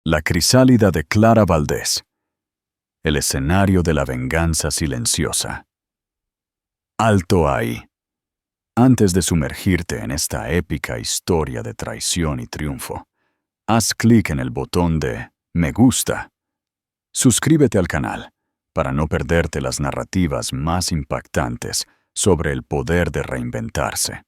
La crisálida de Clara Valdés. El escenario de la venganza silenciosa. Alto ahí. Antes de sumergirte en esta épica historia de traición y triunfo, haz clic en el botón de Me gusta. Suscríbete al canal para no perderte las narrativas más impactantes sobre el poder de reinventarse.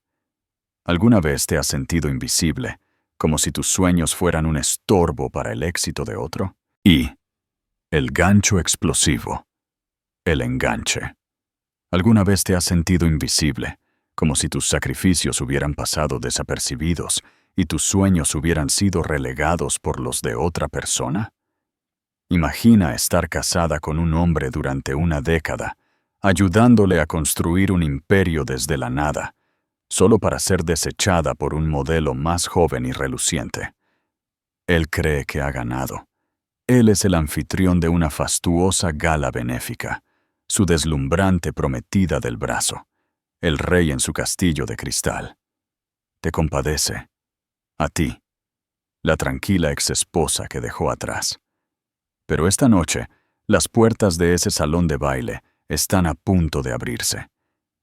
¿Alguna vez te has sentido invisible, como si tus sueños fueran un estorbo para el éxito de otro? Y el gancho explosivo. El enganche. ¿Alguna vez te has sentido invisible, como si tus sacrificios hubieran pasado desapercibidos y tus sueños hubieran sido relegados por los de otra persona? Imagina estar casada con un hombre durante una década, ayudándole a construir un imperio desde la nada, solo para ser desechada por un modelo más joven y reluciente. Él cree que ha ganado. Él es el anfitrión de una fastuosa gala benéfica, su deslumbrante prometida del brazo, el rey en su castillo de cristal. Te compadece. A ti, la tranquila exesposa que dejó atrás. Pero esta noche, las puertas de ese salón de baile están a punto de abrirse,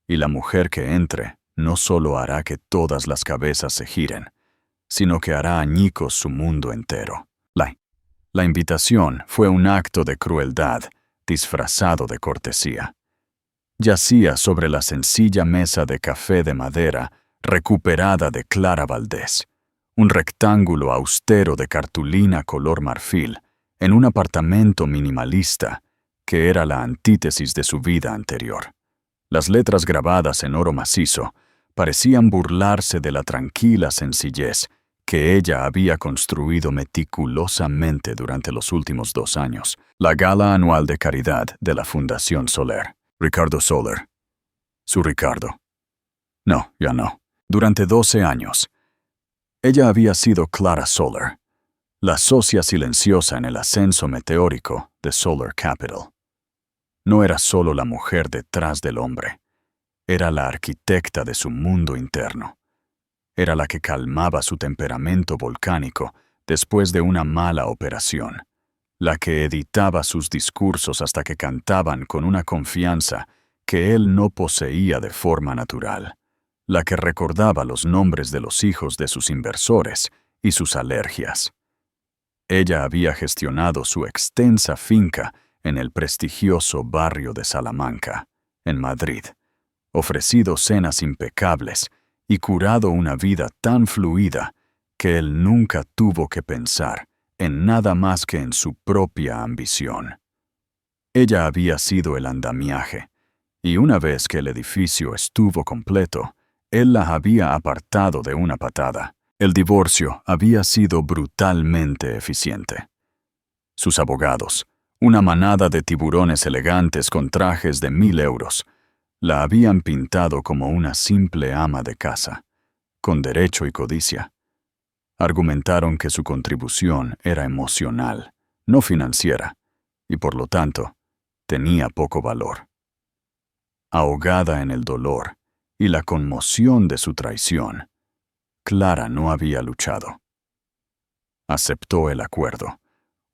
y la mujer que entre no solo hará que todas las cabezas se giren, sino que hará añicos su mundo entero. La invitación fue un acto de crueldad disfrazado de cortesía. Yacía sobre la sencilla mesa de café de madera recuperada de Clara Valdés, un rectángulo austero de cartulina color marfil, en un apartamento minimalista que era la antítesis de su vida anterior. Las letras grabadas en oro macizo parecían burlarse de la tranquila sencillez que ella había construido meticulosamente durante los últimos 2 años. La gala anual de caridad de la Fundación Soler. Ricardo Soler. Su Ricardo. No, ya no. Durante 12 años, ella había sido Clara Soler, la socia silenciosa en el ascenso meteórico de Soler Capital. No era solo la mujer detrás del hombre, era la arquitecta de su mundo interno. Era la que calmaba su temperamento volcánico después de una mala operación, la que editaba sus discursos hasta que cantaban con una confianza que él no poseía de forma natural, la que recordaba los nombres de los hijos de sus inversores y sus alergias. Ella había gestionado su extensa finca en el prestigioso barrio de Salamanca, en Madrid, ofrecido cenas impecables y curado una vida tan fluida que él nunca tuvo que pensar en nada más que en su propia ambición. Ella había sido el andamiaje, y una vez que el edificio estuvo completo, él la había apartado de una patada. El divorcio había sido brutalmente eficiente. Sus abogados, una manada de tiburones elegantes con trajes de 1.000 euros, la habían pintado como una simple ama de casa, con derecho y codicia. Argumentaron que su contribución era emocional, no financiera, y por lo tanto, tenía poco valor. Ahogada en el dolor y la conmoción de su traición, Clara no había luchado. Aceptó el acuerdo,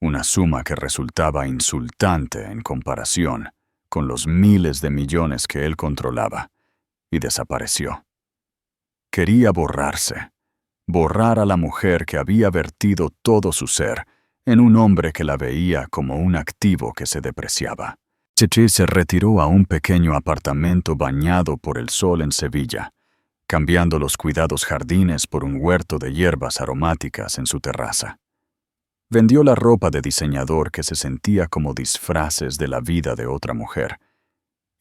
una suma que resultaba insultante en comparación con los miles de millones que él controlaba, y desapareció. Quería borrarse, borrar a la mujer que había vertido todo su ser en un hombre que la veía como un activo que se depreciaba. Cheche se retiró a un pequeño apartamento bañado por el sol en Sevilla, cambiando los cuidados jardines por un huerto de hierbas aromáticas en su terraza. Vendió la ropa de diseñador que se sentía como disfraces de la vida de otra mujer,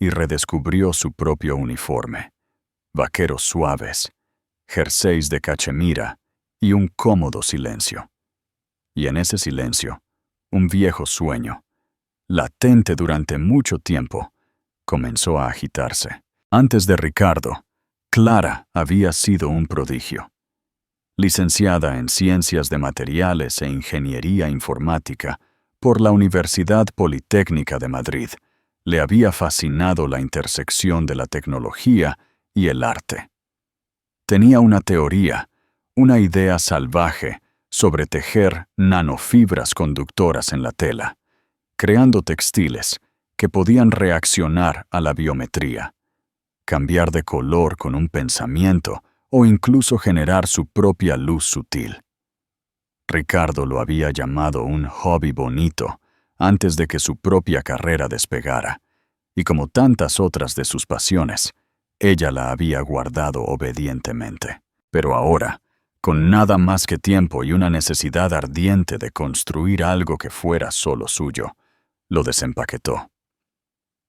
y redescubrió su propio uniforme, vaqueros suaves, jerseys de cachemira y un cómodo silencio. Y en ese silencio, un viejo sueño, latente durante mucho tiempo, comenzó a agitarse. Antes de Ricardo, Clara había sido un prodigio. Licenciada en Ciencias de Materiales e Ingeniería Informática por la Universidad Politécnica de Madrid, le había fascinado la intersección de la tecnología y el arte. Tenía una teoría, una idea salvaje sobre tejer nanofibras conductoras en la tela, creando textiles que podían reaccionar a la biometría, cambiar de color con un pensamiento o incluso generar su propia luz sutil. Ricardo lo había llamado un hobby bonito antes de que su propia carrera despegara, y como tantas otras de sus pasiones, ella la había guardado obedientemente. Pero ahora, con nada más que tiempo y una necesidad ardiente de construir algo que fuera solo suyo, lo desempaquetó.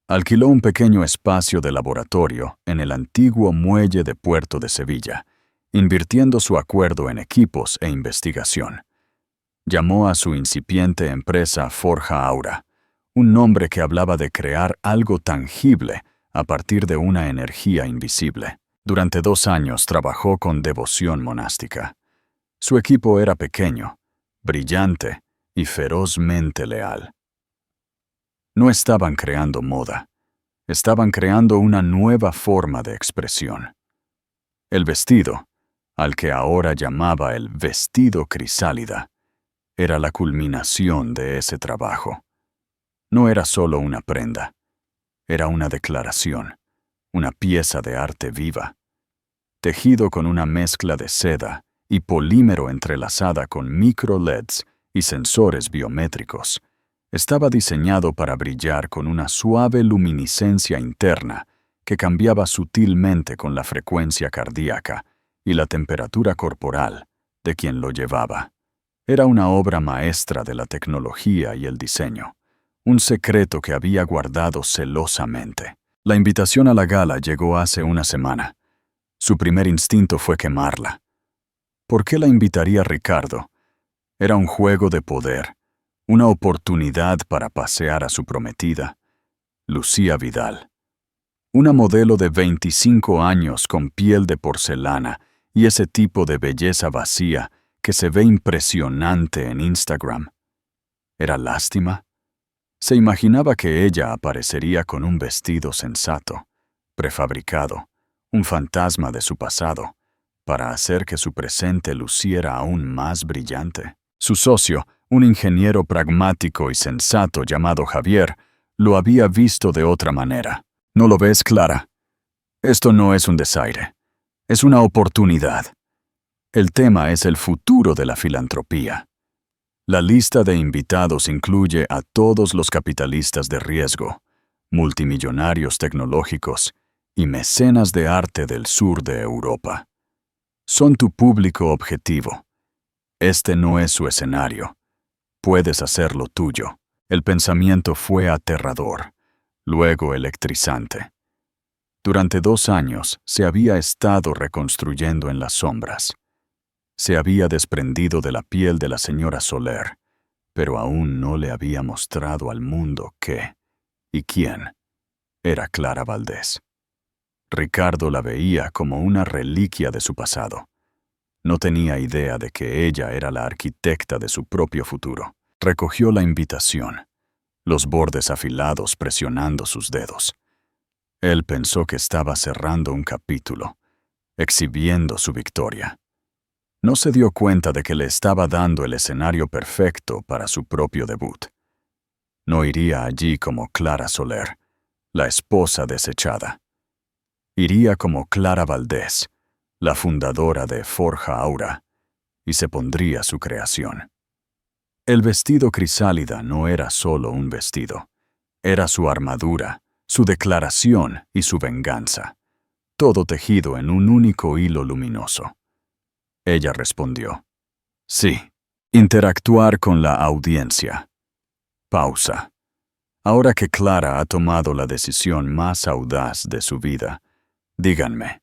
Alquiló un pequeño espacio de laboratorio en el antiguo muelle de Puerto de Sevilla, invirtiendo su acuerdo en equipos e investigación. Llamó a su incipiente empresa Forja Aura, un nombre que hablaba de crear algo tangible a partir de una energía invisible. Durante 2 años trabajó con devoción monástica. Su equipo era pequeño, brillante y ferozmente leal. No estaban creando moda, estaban creando una nueva forma de expresión. El vestido, al que ahora llamaba el vestido crisálida, era la culminación de ese trabajo. No era solo una prenda, era una declaración, una pieza de arte viva, tejido con una mezcla de seda y polímero entrelazada con micro-LEDs y sensores biométricos. Estaba diseñado para brillar con una suave luminiscencia interna que cambiaba sutilmente con la frecuencia cardíaca y la temperatura corporal de quien lo llevaba. Era una obra maestra de la tecnología y el diseño, un secreto que había guardado celosamente. La invitación a la gala llegó hace una semana. Su primer instinto fue quemarla. ¿Por qué la invitaría Ricardo? Era un juego de poder, una oportunidad para pasear a su prometida, Lucía Vidal. Una modelo de 25 años con piel de porcelana y ese tipo de belleza vacía que se ve impresionante en Instagram. ¿Era lástima? Se imaginaba que ella aparecería con un vestido sensato, prefabricado, un fantasma de su pasado, para hacer que su presente luciera aún más brillante. Su socio, un ingeniero pragmático y sensato llamado Javier, lo había visto de otra manera. ¿No lo ves, Clara? Esto no es un desaire. Es una oportunidad. El tema es el futuro de la filantropía. La lista de invitados incluye a todos los capitalistas de riesgo, multimillonarios tecnológicos y mecenas de arte del sur de Europa. Son tu público objetivo. Este no es su escenario. Puedes hacerlo tuyo. El pensamiento fue aterrador, luego electrizante. Durante 2 años se había estado reconstruyendo en las sombras. Se había desprendido de la piel de la señora Soler, pero aún no le había mostrado al mundo qué y quién era Clara Valdés. Ricardo la veía como una reliquia de su pasado. No tenía idea de que ella era la arquitecta de su propio futuro. Recogió la invitación, los bordes afilados presionando sus dedos. Él pensó que estaba cerrando un capítulo, exhibiendo su victoria. No se dio cuenta de que le estaba dando el escenario perfecto para su propio debut. No iría allí como Clara Soler, la esposa desechada. Iría como Clara Valdés, la fundadora de Forja Aura, y se pondría su creación. El vestido crisálida no era solo un vestido, era su armadura, su declaración y su venganza, todo tejido en un único hilo luminoso. Ella respondió: sí, interactuar con la audiencia. Pausa. Ahora que Clara ha tomado la decisión más audaz de su vida, díganme,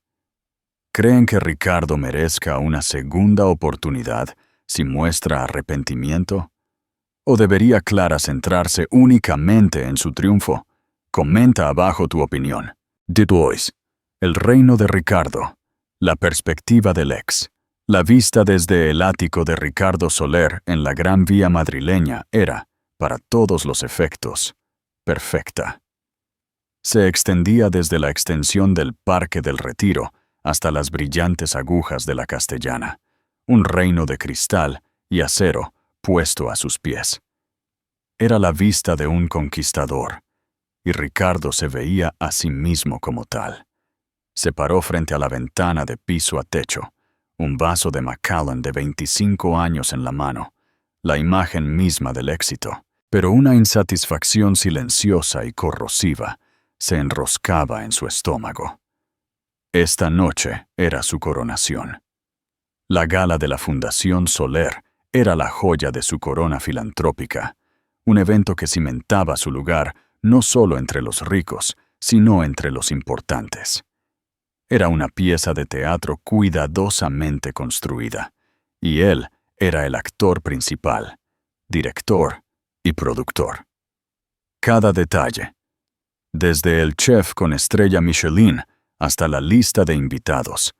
¿creen que Ricardo merezca una segunda oportunidad si muestra arrepentimiento? ¿O debería Clara centrarse únicamente en su triunfo? Comenta abajo tu opinión. Du Bois, el reino de Ricardo, la perspectiva del ex. La vista desde el ático de Ricardo Soler en la Gran Vía madrileña era, para todos los efectos, perfecta. Se extendía desde la extensión del Parque del Retiro hasta las brillantes agujas de la Castellana, un reino de cristal y acero puesto a sus pies. Era la vista de un conquistador, y Ricardo se veía a sí mismo como tal. Se paró frente a la ventana de piso a techo, un vaso de Macallan de 25 años en la mano, la imagen misma del éxito, pero una insatisfacción silenciosa y corrosiva se enroscaba en su estómago. Esta noche era su coronación. La gala de la Fundación Soler era la joya de su corona filantrópica, un evento que cimentaba su lugar no solo entre los ricos, sino entre los importantes. Era una pieza de teatro cuidadosamente construida, y él era el actor principal, director y productor. Cada detalle, desde el chef con estrella Michelin hasta la lista de invitados,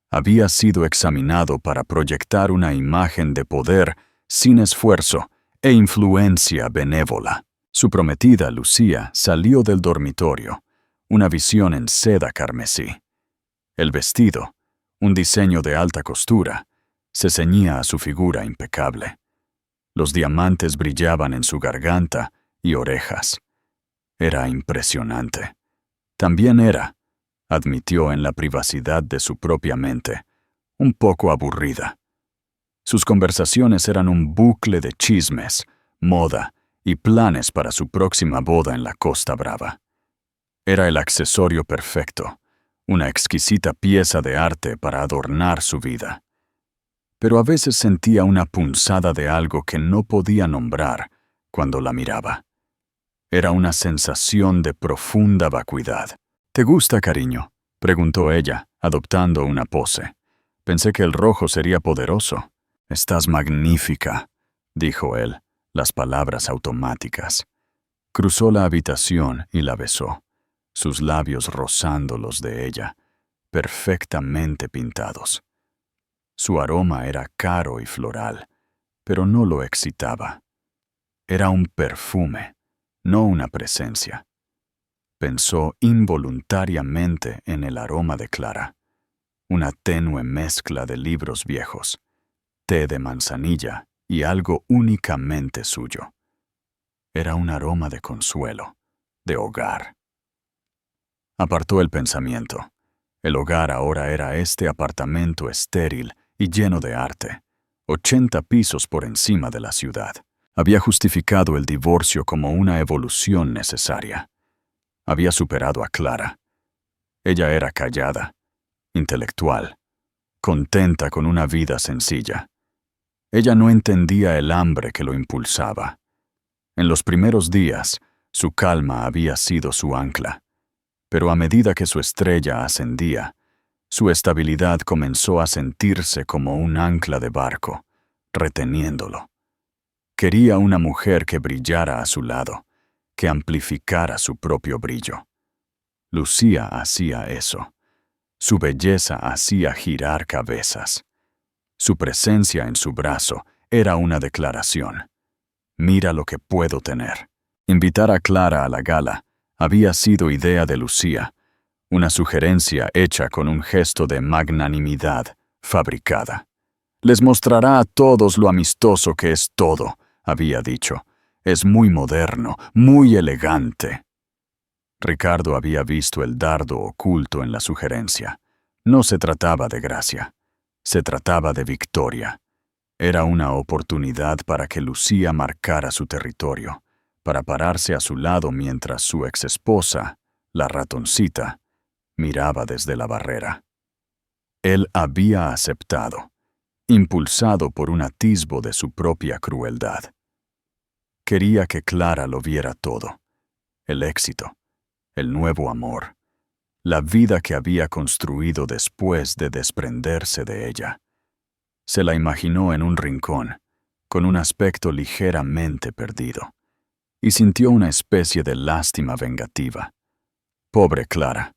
había sido examinado para proyectar una imagen de poder sin esfuerzo e influencia benévola. Su prometida, Lucía, salió del dormitorio, una visión en seda carmesí. El vestido, un diseño de alta costura, se ceñía a su figura impecable. Los diamantes brillaban en su garganta y orejas. Era impresionante. También era, admitió en la privacidad de su propia mente, un poco aburrida. Sus conversaciones eran un bucle de chismes, moda y planes para su próxima boda en la Costa Brava. Era el accesorio perfecto, una exquisita pieza de arte para adornar su vida. Pero a veces sentía una punzada de algo que no podía nombrar cuando la miraba. Era una sensación de profunda vacuidad. ¿Te gusta, cariño?, preguntó ella, adoptando una pose. Pensé que el rojo sería poderoso. Estás magnífica, dijo él, las palabras automáticas. Cruzó la habitación y la besó, sus labios rozando los de ella, perfectamente pintados. Su aroma era caro y floral, pero no lo excitaba. Era un perfume, no una presencia. Pensó involuntariamente en el aroma de Clara, una tenue mezcla de libros viejos, té de manzanilla y algo únicamente suyo. Era un aroma de consuelo, de hogar. Apartó el pensamiento. El hogar ahora era este apartamento estéril y lleno de arte, 80 pisos por encima de la ciudad. Había justificado el divorcio como una evolución necesaria. Había superado a Clara. Ella era callada, intelectual, contenta con una vida sencilla. Ella no entendía el hambre que lo impulsaba. En los primeros días, su calma había sido su ancla, pero a medida que su estrella ascendía, su estabilidad comenzó a sentirse como un ancla de barco, reteniéndolo. Quería una mujer que brillara a su lado, que amplificara su propio brillo. Lucía hacía eso. Su belleza hacía girar cabezas. Su presencia en su brazo era una declaración. Mira lo que puedo tener. Invitar a Clara a la gala había sido idea de Lucía, una sugerencia hecha con un gesto de magnanimidad fabricada. Les mostrará a todos lo amistoso que es todo, había dicho. Es muy moderno, muy elegante. Ricardo había visto el dardo oculto en la sugerencia. No se trataba de gracia. Se trataba de victoria. Era una oportunidad para que Lucía marcara su territorio, para pararse a su lado mientras su exesposa, la ratoncita, miraba desde la barrera. Él había aceptado, impulsado por un atisbo de su propia crueldad. Quería que Clara lo viera todo. El éxito, el nuevo amor, la vida que había construido después de desprenderse de ella. Se la imaginó en un rincón, con un aspecto ligeramente perdido, y sintió una especie de lástima vengativa. Pobre Clara,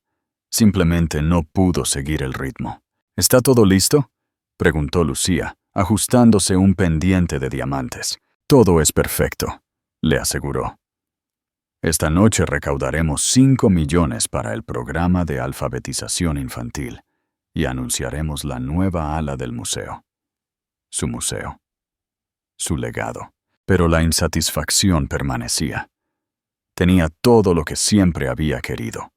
simplemente no pudo seguir el ritmo. ¿Está todo listo?, preguntó Lucía, ajustándose un pendiente de diamantes. Todo es perfecto, le aseguró. Esta noche recaudaremos 5 millones para el programa de alfabetización infantil y anunciaremos la nueva ala del museo. Su museo. su legado. Pero la insatisfacción permanecía. Tenía todo lo que siempre había querido: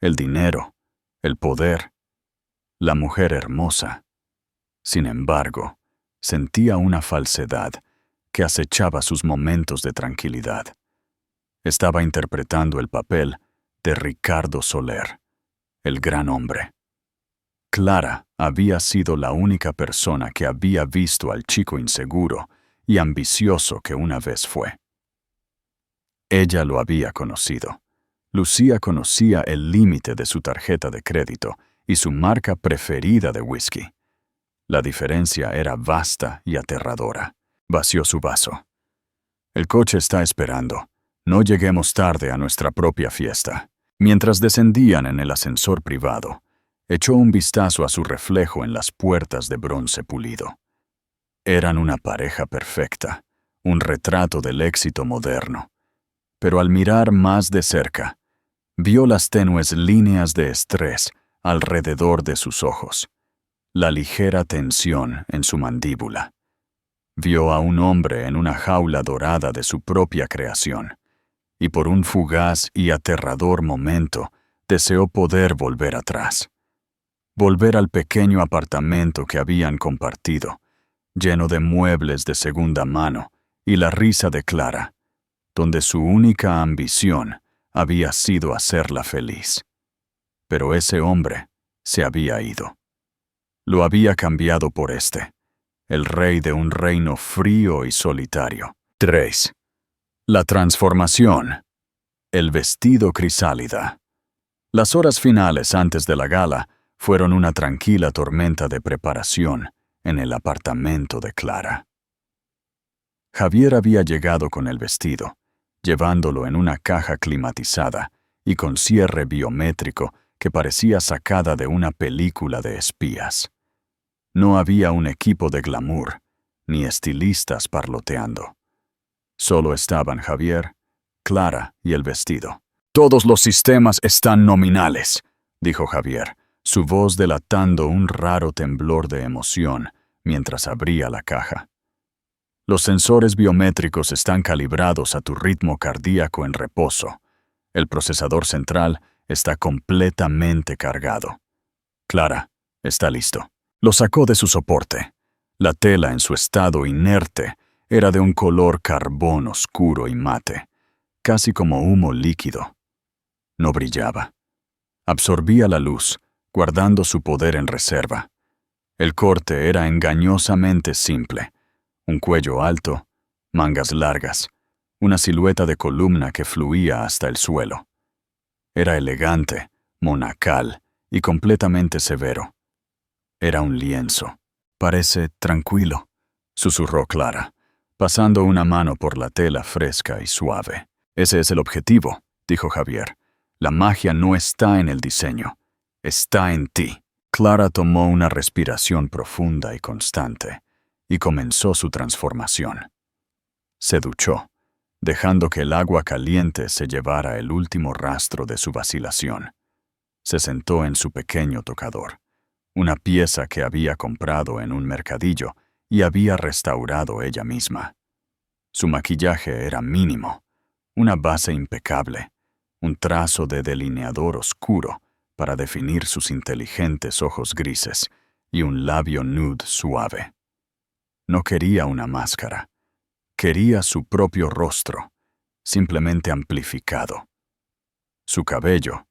el dinero, el poder, la mujer hermosa. Sin embargo, sentía una falsedad que acechaba sus momentos de tranquilidad. Estaba interpretando el papel de Ricardo Soler, el gran hombre. Clara había sido la única persona que había visto al chico inseguro y ambicioso que una vez fue. Ella lo había conocido. Lucía conocía el límite de su tarjeta de crédito y su marca preferida de whisky. La diferencia era vasta y aterradora. Vació su vaso. El coche está esperando. No lleguemos tarde a nuestra propia fiesta. Mientras descendían en el ascensor privado, echó un vistazo a su reflejo en las puertas de bronce pulido. Eran una pareja perfecta, un retrato del éxito moderno. Pero al mirar más de cerca, vio las tenues líneas de estrés alrededor de sus ojos, la ligera tensión en su mandíbula. Vio a un hombre en una jaula dorada de su propia creación, y por un fugaz y aterrador momento deseó poder volver atrás. Volver al pequeño apartamento que habían compartido, lleno de muebles de segunda mano y la risa de Clara, donde su única ambición había sido hacerla feliz. Pero ese hombre se había ido. Lo había cambiado por el rey de un reino frío y solitario. 3. La transformación. El vestido crisálida. Las horas finales antes de la gala fueron una tranquila tormenta de preparación en el apartamento de Clara. Javier había llegado con el vestido, llevándolo en una caja climatizada y con cierre biométrico que parecía sacada de una película de espías. No había un equipo de glamour, ni estilistas parloteando. Solo estaban Javier, Clara y el vestido. «Todos los sistemas están nominales», dijo Javier, su voz delatando un raro temblor de emoción mientras abría la caja. «Los sensores biométricos están calibrados a tu ritmo cardíaco en reposo. El procesador central está completamente cargado. Clara, está listo». Lo sacó de su soporte. La tela en su estado inerte era de un color carbón oscuro y mate, casi como humo líquido. No brillaba. Absorbía la luz, guardando su poder en reserva. El corte era engañosamente simple: un cuello alto, mangas largas, una silueta de columna que fluía hasta el suelo. Era elegante, monacal y completamente severo. Era un lienzo. «Parece tranquilo», susurró Clara, pasando una mano por la tela fresca y suave. «Ese es el objetivo», dijo Javier. «La magia no está en el diseño, está en ti». Clara tomó una respiración profunda y constante y comenzó su transformación. Se duchó, dejando que el agua caliente se llevara el último rastro de su vacilación. Se sentó en su pequeño tocador, una pieza que había comprado en un mercadillo y había restaurado ella misma. Su maquillaje era mínimo, una base impecable, un trazo de delineador oscuro para definir sus inteligentes ojos grises y un labio nude suave. No quería una máscara, quería su propio rostro, simplemente amplificado. Su cabello,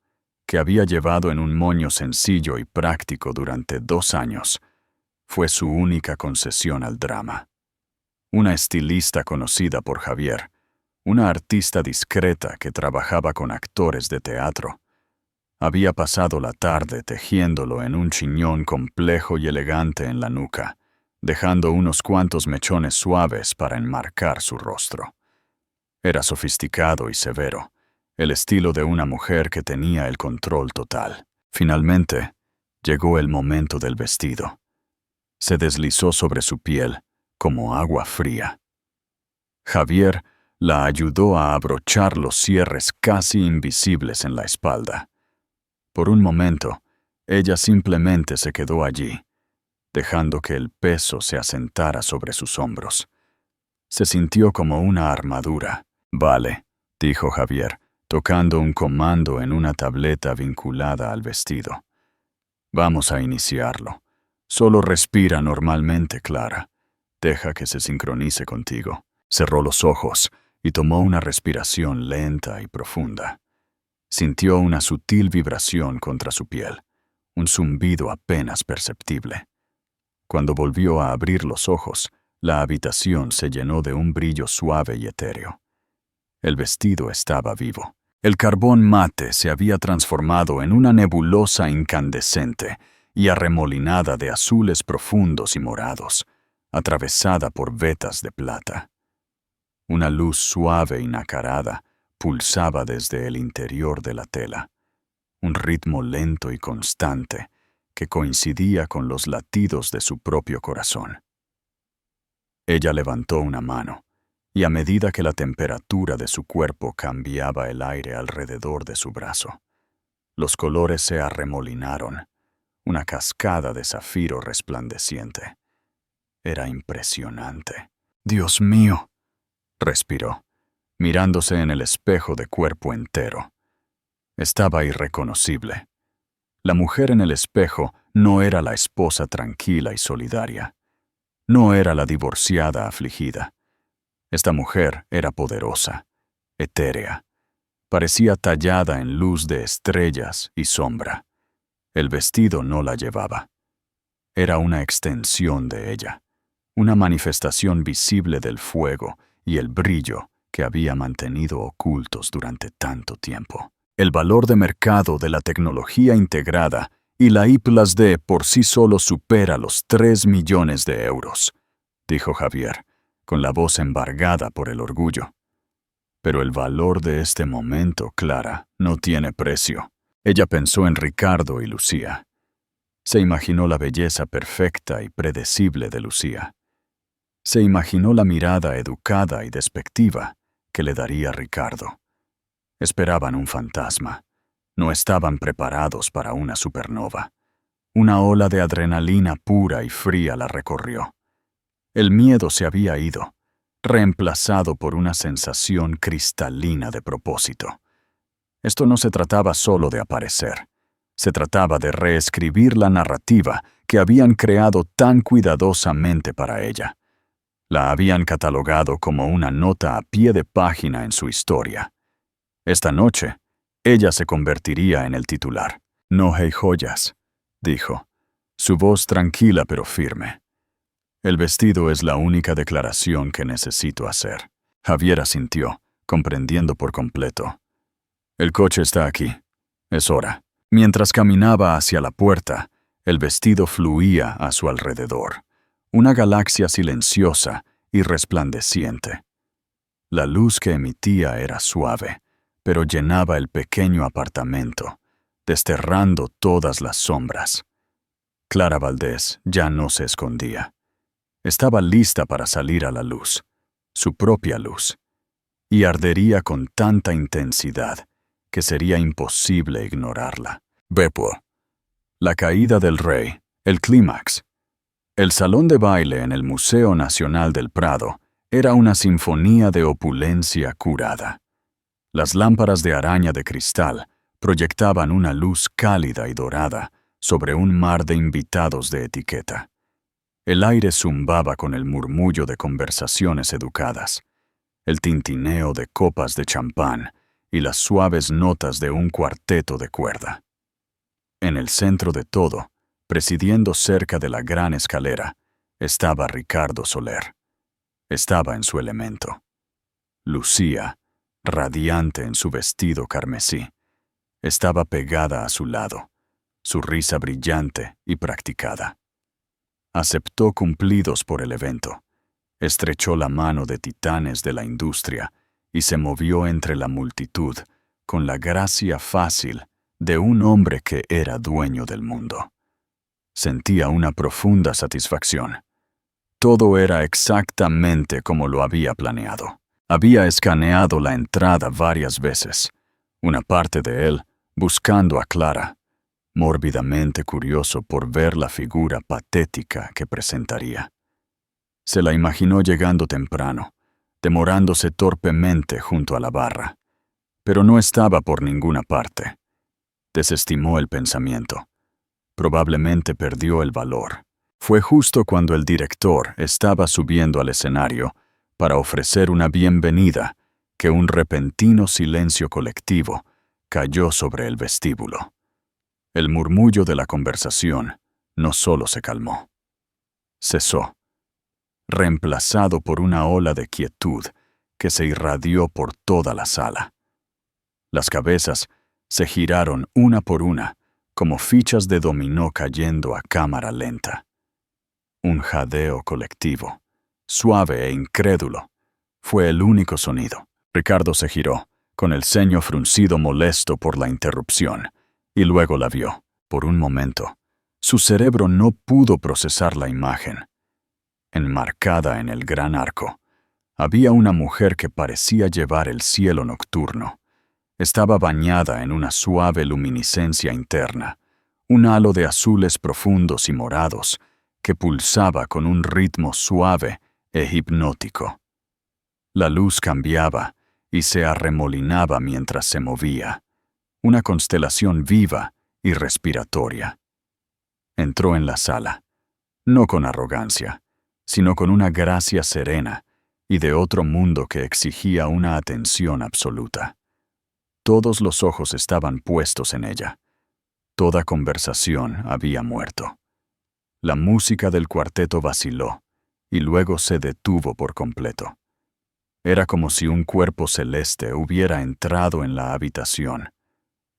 que había llevado en un moño sencillo y práctico durante 2 años, fue su única concesión al drama. Una estilista conocida por Javier, una artista discreta que trabajaba con actores de teatro, había pasado la tarde tejiéndolo en un chiñón complejo y elegante en la nuca, dejando unos cuantos mechones suaves para enmarcar su rostro. Era sofisticado y severo, el estilo de una mujer que tenía el control total. Finalmente, llegó el momento del vestido. Se deslizó sobre su piel como agua fría. Javier la ayudó a abrochar los cierres casi invisibles en la espalda. Por un momento, ella simplemente se quedó allí, dejando que el peso se asentara sobre sus hombros. Se sintió como una armadura. «Vale», dijo Javier, tocando un comando en una tableta vinculada al vestido. «Vamos a iniciarlo. Solo respira normalmente, Clara. Deja que se sincronice contigo». Cerró los ojos y tomó una respiración lenta y profunda. Sintió una sutil vibración contra su piel, un zumbido apenas perceptible. Cuando volvió a abrir los ojos, la habitación se llenó de un brillo suave y etéreo. El vestido estaba vivo. El carbón mate se había transformado en una nebulosa incandescente y arremolinada de azules profundos y morados, atravesada por vetas de plata. Una luz suave y nacarada pulsaba desde el interior de la tela, un ritmo lento y constante que coincidía con los latidos de su propio corazón. Ella levantó una mano, y a medida que la temperatura de su cuerpo cambiaba el aire alrededor de su brazo, los colores se arremolinaron, una cascada de zafiro resplandeciente. Era impresionante. «Dios mío», respiró, mirándose en el espejo de cuerpo entero. Estaba irreconocible. La mujer en el espejo no era la esposa tranquila y solidaria. No era la divorciada afligida. Esta mujer era poderosa, etérea. Parecía tallada en luz de estrellas y sombra. El vestido no la llevaba. Era una extensión de ella, una manifestación visible del fuego y el brillo que había mantenido ocultos durante tanto tiempo. El valor de mercado de la tecnología integrada y la I+D por sí solo supera los 3 millones de euros, dijo Javier, con la voz embargada por el orgullo. Pero el valor de este momento, Clara, no tiene precio. Ella pensó en Ricardo y Lucía. Se imaginó la belleza perfecta y predecible de Lucía. Se imaginó la mirada educada y despectiva que le daría Ricardo. Esperaban un fantasma. No estaban preparados para una supernova. Una ola de adrenalina pura y fría la recorrió. El miedo se había ido, reemplazado por una sensación cristalina de propósito. Esto no se trataba solo de aparecer. Se trataba de reescribir la narrativa que habían creado tan cuidadosamente para ella. La habían catalogado como una nota a pie de página en su historia. Esta noche, ella se convertiría en el titular. «No hay joyas», dijo, su voz tranquila pero firme. «El vestido es la única declaración que necesito hacer». Javier asintió, comprendiendo por completo. «El coche está aquí. Es hora». Mientras caminaba hacia la puerta, el vestido fluía a su alrededor, una galaxia silenciosa y resplandeciente. La luz que emitía era suave, pero llenaba el pequeño apartamento, desterrando todas las sombras. Clara Valdés ya no se escondía. Estaba lista para salir a la luz, su propia luz, y ardería con tanta intensidad que sería imposible ignorarla. Beppo. La caída del rey, el clímax. El salón de baile en el Museo Nacional del Prado era una sinfonía de opulencia curada. Las lámparas de araña de cristal proyectaban una luz cálida y dorada sobre un mar de invitados de etiqueta. El aire zumbaba con el murmullo de conversaciones educadas, el tintineo de copas de champán y las suaves notas de un cuarteto de cuerda. En el centro de todo, presidiendo cerca de la gran escalera, estaba Ricardo Soler. Estaba en su elemento. Lucía, radiante en su vestido carmesí, estaba pegada a su lado, su risa brillante y practicada. Aceptó cumplidos por el evento, estrechó la mano de titanes de la industria y se movió entre la multitud con la gracia fácil de un hombre que era dueño del mundo. Sentía una profunda satisfacción. Todo era exactamente como lo había planeado. Había escaneado la entrada varias veces, una parte de él buscando a Clara, mórbidamente curioso por ver la figura patética que presentaría. Se la imaginó llegando temprano, demorándose torpemente junto a la barra. Pero no estaba por ninguna parte. Desestimó el pensamiento. Probablemente perdió el valor. Fue justo cuando el director estaba subiendo al escenario para ofrecer una bienvenida que un repentino silencio colectivo cayó sobre el vestíbulo. El murmullo de la conversación no solo se calmó, cesó, reemplazado por una ola de quietud que se irradió por toda la sala. Las cabezas se giraron una por una, como fichas de dominó cayendo a cámara lenta. Un jadeo colectivo, suave e incrédulo, fue el único sonido. Ricardo se giró, con el ceño fruncido molesto por la interrupción, y luego la vio. Por un momento, su cerebro no pudo procesar la imagen. Enmarcada en el gran arco, había una mujer que parecía llevar el cielo nocturno. Estaba bañada en una suave luminiscencia interna, un halo de azules profundos y morados que pulsaba con un ritmo suave e hipnótico. La luz cambiaba y se arremolinaba mientras se movía, una constelación viva y respiratoria. Entró en la sala, no con arrogancia, sino con una gracia serena y de otro mundo que exigía una atención absoluta. Todos los ojos estaban puestos en ella. Toda conversación había muerto. La música del cuarteto vaciló y luego se detuvo por completo. Era como si un cuerpo celeste hubiera entrado en la habitación,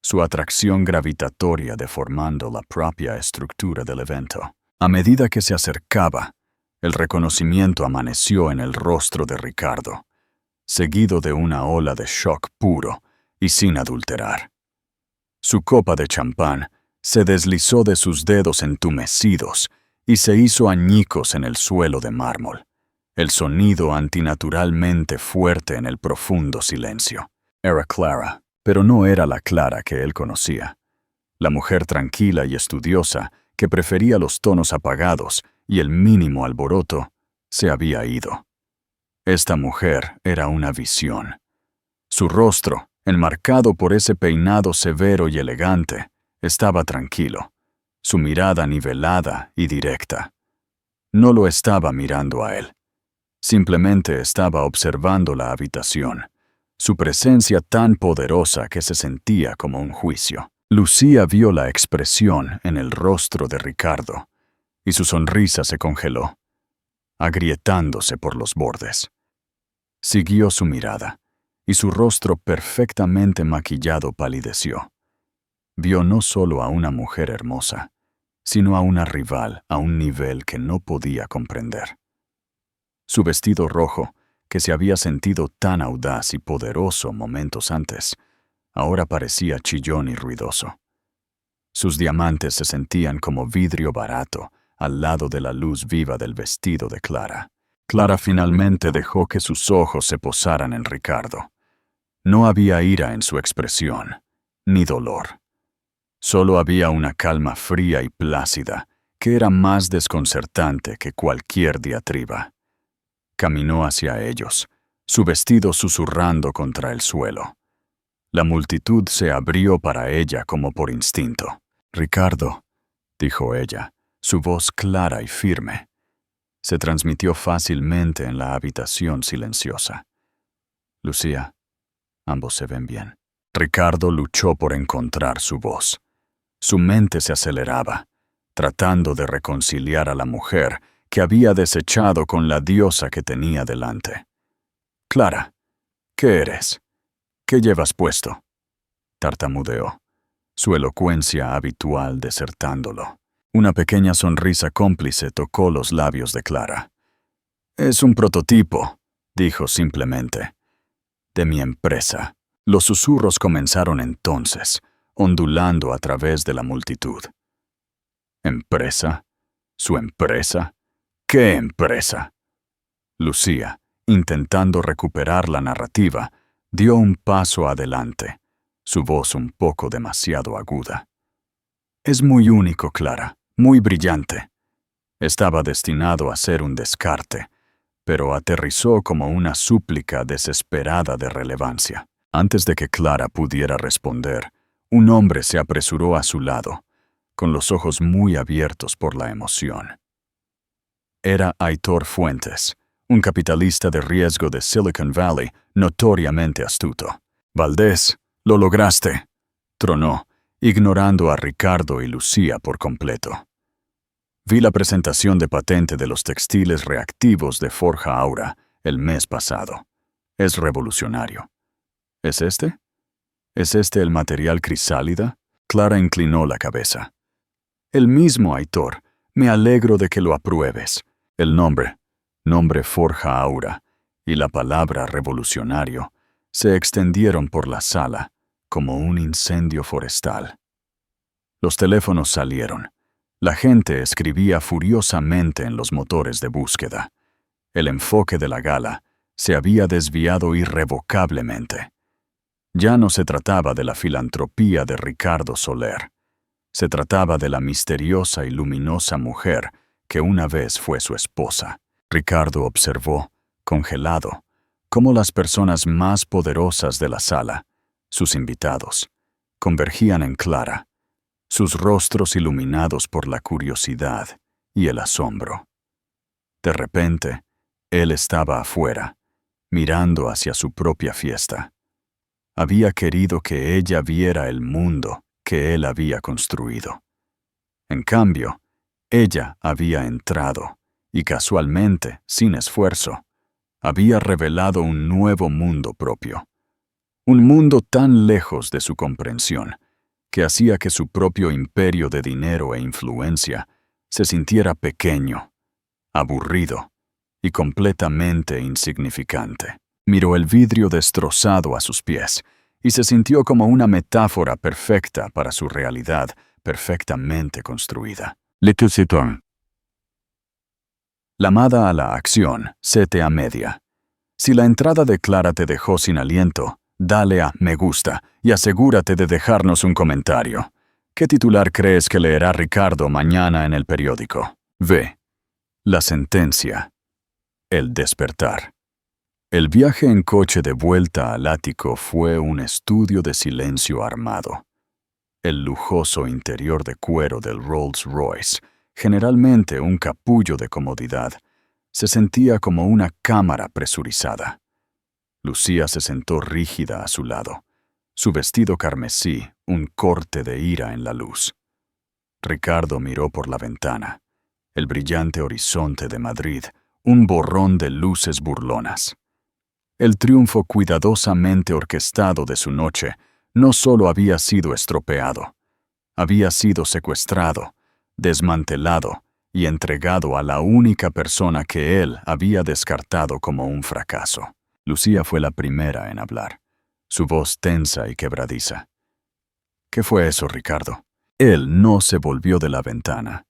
su atracción gravitatoria deformando la propia estructura del evento. A medida que se acercaba, el reconocimiento amaneció en el rostro de Ricardo, seguido de una ola de shock puro y sin adulterar. Su copa de champán se deslizó de sus dedos entumecidos y se hizo añicos en el suelo de mármol, el sonido antinaturalmente fuerte en el profundo silencio. Era Clara, pero no era la Clara que él conocía. La mujer tranquila y estudiosa, que prefería los tonos apagados y el mínimo alboroto, se había ido. Esta mujer era una visión. Su rostro, enmarcado por ese peinado severo y elegante, estaba tranquilo, su mirada nivelada y directa. No lo estaba mirando a él. Simplemente estaba observando la habitación, su presencia tan poderosa que se sentía como un juicio. Lucía vio la expresión en el rostro de Ricardo, y su sonrisa se congeló, agrietándose por los bordes. Siguió su mirada, y su rostro perfectamente maquillado palideció. Vio no solo a una mujer hermosa, sino a una rival a un nivel que no podía comprender. Su vestido rojo, que se había sentido tan audaz y poderoso momentos antes, ahora parecía chillón y ruidoso. Sus diamantes se sentían como vidrio barato al lado de la luz viva del vestido de Clara. Clara finalmente dejó que sus ojos se posaran en Ricardo. No había ira en su expresión, ni dolor. Solo había una calma fría y plácida que era más desconcertante que cualquier diatriba. Caminó hacia ellos, su vestido susurrando contra el suelo. La multitud se abrió para ella como por instinto. «Ricardo», dijo ella, su voz clara y firme. Se transmitió fácilmente en la habitación silenciosa. «Lucía, ambos se ven bien». Ricardo luchó por encontrar su voz. Su mente se aceleraba, tratando de reconciliar a la mujer que había desechado con la diosa que tenía delante. «Clara, ¿qué eres? ¿Qué llevas puesto?», tartamudeó, su elocuencia habitual desertándolo. Una pequeña sonrisa cómplice tocó los labios de Clara. «Es un prototipo», dijo simplemente, «de mi empresa». Los susurros comenzaron entonces, ondulando a través de la multitud. «¿Empresa? ¿Su empresa? ¿Qué empresa?». Lucía, intentando recuperar la narrativa, dio un paso adelante, su voz un poco demasiado aguda. «Es muy único, Clara, muy brillante. Estaba destinado a ser un descarte, pero aterrizó como una súplica desesperada de relevancia. Antes de que Clara pudiera responder, un hombre se apresuró a su lado, con los ojos muy abiertos por la emoción. Era Aitor Fuentes, un capitalista de riesgo de Silicon Valley, notoriamente astuto. «Valdés, lo lograste», tronó, ignorando a Ricardo y Lucía por completo. «Vi la presentación de patente de los textiles reactivos de Forja Aura el mes pasado. Es revolucionario». «¿Es este? ¿Es este el material crisálida?» Clara inclinó la cabeza. «El mismo, Aitor. Me alegro de que lo apruebes. El nombre Forja Aura, y la palabra revolucionario se extendieron por la sala como un incendio forestal. Los teléfonos salieron. La gente escribía furiosamente en los motores de búsqueda. El enfoque de la gala se había desviado irrevocablemente. Ya no se trataba de la filantropía de Ricardo Soler. Se trataba de la misteriosa y luminosa mujer que una vez fue su esposa. Ricardo observó, congelado, cómo las personas más poderosas de la sala, sus invitados, convergían en Clara, sus rostros iluminados por la curiosidad y el asombro. De repente, él estaba afuera, mirando hacia su propia fiesta. Había querido que ella viera el mundo que él había construido. En cambio, ella había entrado y casualmente, sin esfuerzo, había revelado un nuevo mundo propio. Un mundo tan lejos de su comprensión que hacía que su propio imperio de dinero e influencia se sintiera pequeño, aburrido y completamente insignificante. Miró el vidrio destrozado a sus pies y se sintió como una metáfora perfecta para su realidad perfectamente construida. Llamada a la acción, sete a media. Si la entrada de Clara te dejó sin aliento, dale a me gusta y asegúrate de dejarnos un comentario. ¿Qué titular crees que leerá Ricardo mañana en el periódico? V. La sentencia. El despertar. El viaje en coche de vuelta al ático fue un estudio de silencio armado. El lujoso interior de cuero del Rolls Royce, generalmente un capullo de comodidad, se sentía como una cámara presurizada. Lucía se sentó rígida a su lado, su vestido carmesí un corte de ira en la luz. Ricardo miró por la ventana, el brillante horizonte de Madrid, un borrón de luces burlonas. El triunfo cuidadosamente orquestado de su noche no solo había sido estropeado, había sido secuestrado, desmantelado y entregado a la única persona que él había descartado como un fracaso. Lucía fue la primera en hablar, su voz tensa y quebradiza. ¿Qué fue eso, Ricardo? Él no se volvió de la ventana.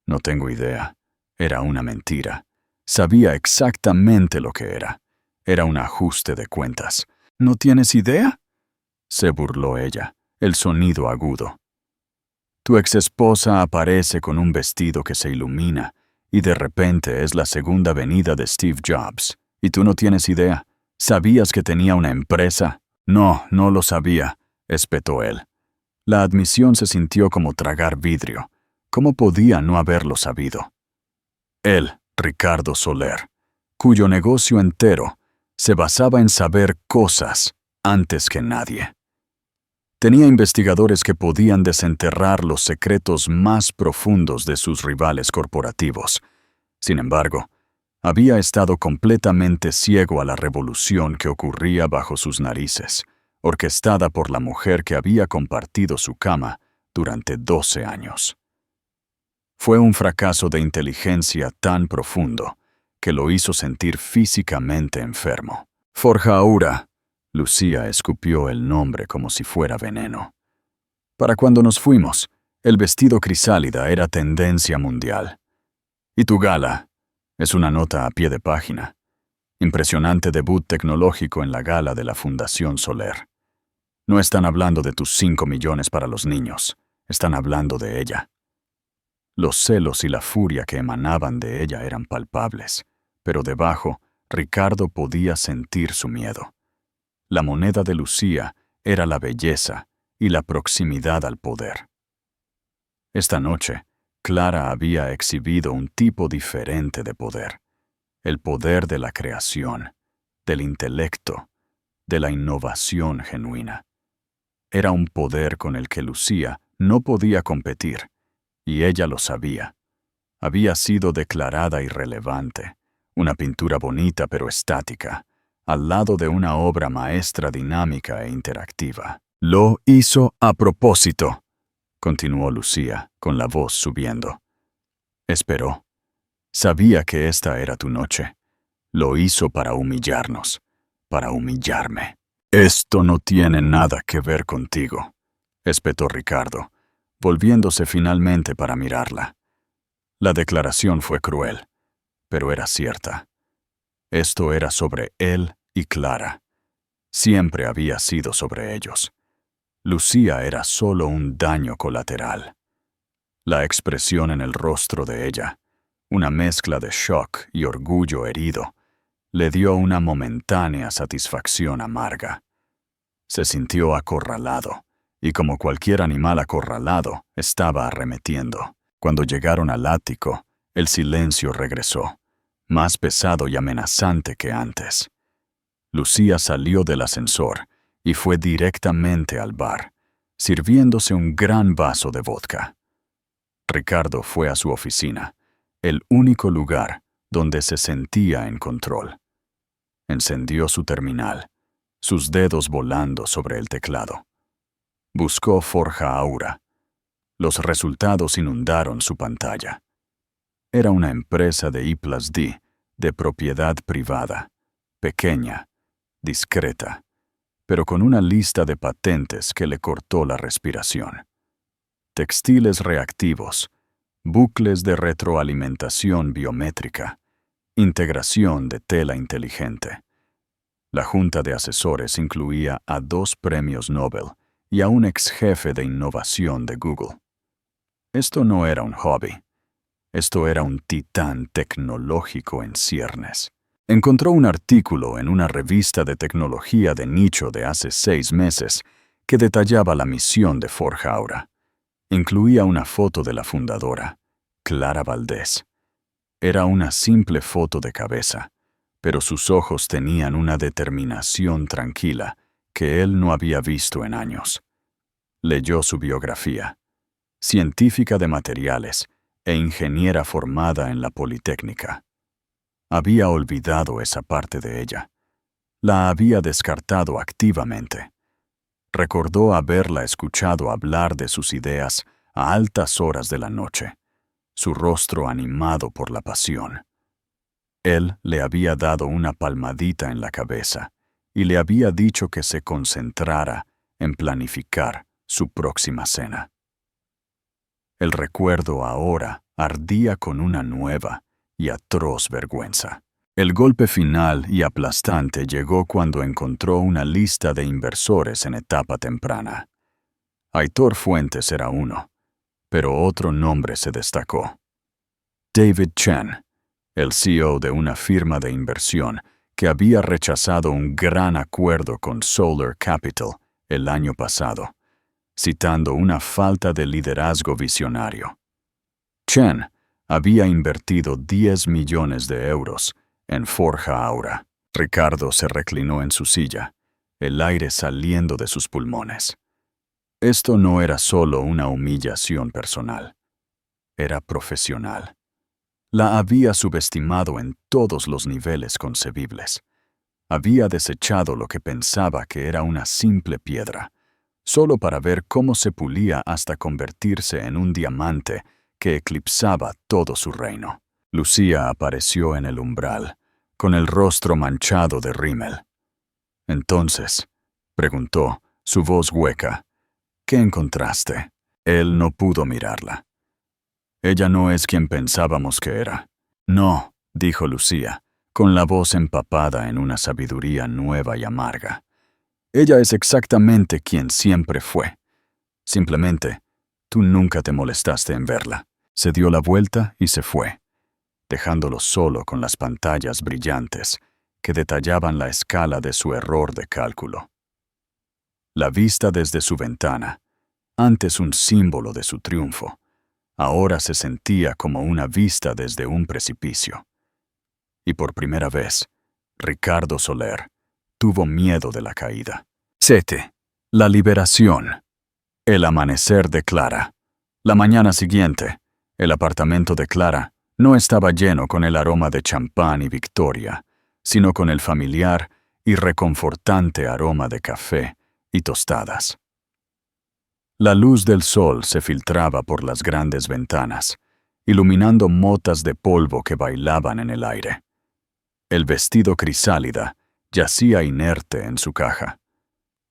No tengo idea. Era una mentira. Sabía exactamente lo que era. Era un ajuste de cuentas. ¿No tienes idea?, se burló ella, el sonido agudo. Tu exesposa aparece con un vestido que se ilumina y de repente es la segunda venida de Steve Jobs. ¿Y tú no tienes idea? ¿Sabías que tenía una empresa? No, no lo sabía, espetó él. La admisión se sintió como tragar vidrio. ¿Cómo podía no haberlo sabido? Él, Ricardo Soler, cuyo negocio entero se basaba en saber cosas antes que nadie. Tenía investigadores que podían desenterrar los secretos más profundos de sus rivales corporativos. Sin embargo, había estado completamente ciego a la revolución que ocurría bajo sus narices, orquestada por la mujer que había compartido su cama durante 12 años. Fue un fracaso de inteligencia tan profundo que lo hizo sentir físicamente enfermo. Forja Aura. Lucía escupió el nombre como si fuera veneno. Para cuando nos fuimos, el vestido crisálida era tendencia mundial. Y tu gala es una nota a pie de página. Impresionante debut tecnológico en la gala de la Fundación Soler. No están hablando de tus 5 millones para los niños, están hablando de ella. Los celos y la furia que emanaban de ella eran palpables, pero debajo, Ricardo podía sentir su miedo. La moneda de Lucía era la belleza y la proximidad al poder. Esta noche, Clara había exhibido un tipo diferente de poder. El poder de la creación, del intelecto, de la innovación genuina. Era un poder con el que Lucía no podía competir, y ella lo sabía. Había sido declarada irrelevante, una pintura bonita pero estática, al lado de una obra maestra dinámica e interactiva. Lo hizo a propósito, continuó Lucía, con la voz subiendo. Esperó. Sabía que esta era tu noche. Lo hizo para humillarnos, para humillarme. Esto no tiene nada que ver contigo, espetó Ricardo, volviéndose finalmente para mirarla. La declaración fue cruel, pero era cierta. Esto era sobre él y Clara. Siempre había sido sobre ellos. Lucía era solo un daño colateral. La expresión en el rostro de ella, una mezcla de shock y orgullo herido, le dio una momentánea satisfacción amarga. Se sintió acorralado, y como cualquier animal acorralado, estaba arremetiendo. Cuando llegaron al ático, el silencio regresó, más pesado y amenazante que antes. Lucía salió del ascensor y fue directamente al bar, sirviéndose un gran vaso de vodka. Ricardo fue a su oficina, el único lugar donde se sentía en control. Encendió su terminal, sus dedos volando sobre el teclado. Buscó Forja Aura. Los resultados inundaron su pantalla. Era una empresa de I+D, de propiedad privada, pequeña, discreta, pero con una lista de patentes que le cortó la respiración. Textiles reactivos, bucles de retroalimentación biométrica, integración de tela inteligente. La junta de asesores incluía a 2 premios Nobel y a un ex jefe de innovación de Google. Esto no era un hobby. Esto era un titán tecnológico en ciernes. Encontró un artículo en una revista de tecnología de nicho de hace 6 meses que detallaba la misión de Forja Aura. Incluía una foto de la fundadora, Clara Valdés. Era una simple foto de cabeza, pero sus ojos tenían una determinación tranquila que él no había visto en años. Leyó su biografía. Científica de materiales e ingeniera formada en la Politécnica. Había olvidado esa parte de ella. La había descartado activamente. Recordó haberla escuchado hablar de sus ideas a altas horas de la noche, su rostro animado por la pasión. Él le había dado una palmadita en la cabeza y le había dicho que se concentrara en planificar su próxima cena. El recuerdo ahora ardía con una nueva y atroz vergüenza. El golpe final y aplastante llegó cuando encontró una lista de inversores en etapa temprana. Aitor Fuentes era uno, pero otro nombre se destacó. David Chen, el CEO de una firma de inversión que había rechazado un gran acuerdo con Solar Capital el año pasado, citando una falta de liderazgo visionario. Chen había invertido 10 millones de euros en Forja Aura. Ricardo se reclinó en su silla, el aire saliendo de sus pulmones. Esto no era solo una humillación personal, era profesional. La había subestimado en todos los niveles concebibles. Había desechado lo que pensaba que era una simple piedra, solo para ver cómo se pulía hasta convertirse en un diamante que eclipsaba todo su reino. Lucía apareció en el umbral, con el rostro manchado de rímel. Entonces, preguntó, su voz hueca, ¿qué encontraste? Él no pudo mirarla. Ella no es quien pensábamos que era. No, dijo Lucía, con la voz empapada en una sabiduría nueva y amarga. Ella es exactamente quien siempre fue. Simplemente, tú nunca te molestaste en verla. Se dio la vuelta y se fue. dejándolo solo con las pantallas brillantes que detallaban la escala de su error de cálculo. La vista desde su ventana, antes un símbolo de su triunfo, ahora se sentía como una vista desde un precipicio. Y por primera vez, Ricardo Soler tuvo miedo de la caída. 7. La liberación. El amanecer de Clara. La mañana siguiente, el apartamento de Clara no estaba lleno con el aroma de champán y victoria, sino con el familiar y reconfortante aroma de café y tostadas. La luz del sol se filtraba por las grandes ventanas, iluminando motas de polvo que bailaban en el aire. El vestido crisálida yacía inerte en su caja.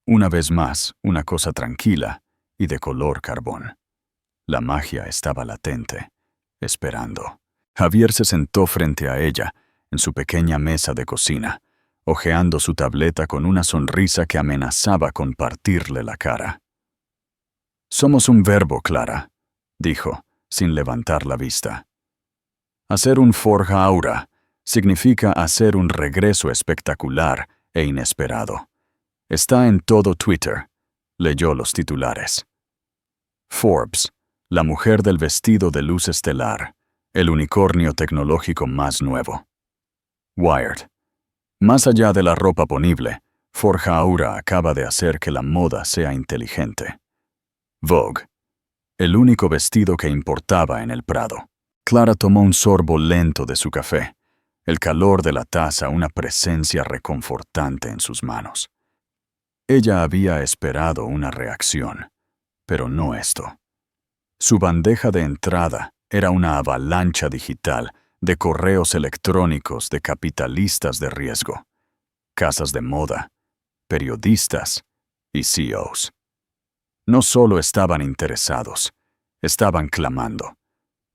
Una vez más, una cosa tranquila y de color carbón. La magia estaba latente, esperando. Javier se sentó frente a ella, en su pequeña mesa de cocina, hojeando su tableta con una sonrisa que amenazaba con partirle la cara. «Somos un verbo, Clara», dijo, sin levantar la vista. «Hacer un Forja Aura significa hacer un regreso espectacular e inesperado. Está en todo Twitter», leyó los titulares. Forbes, la mujer del vestido de luz estelar, el unicornio tecnológico más nuevo. Wired. Más allá de la ropa ponible, Forja Aura acaba de hacer que la moda sea inteligente. Vogue. El único vestido que importaba en el Prado. Clara tomó un sorbo lento de su café, el calor de la taza una presencia reconfortante en sus manos. Ella había esperado una reacción, pero no esto. Su bandeja de entrada era una avalancha digital de correos electrónicos de capitalistas de riesgo, casas de moda, periodistas y CEOs. No solo estaban interesados, estaban clamando,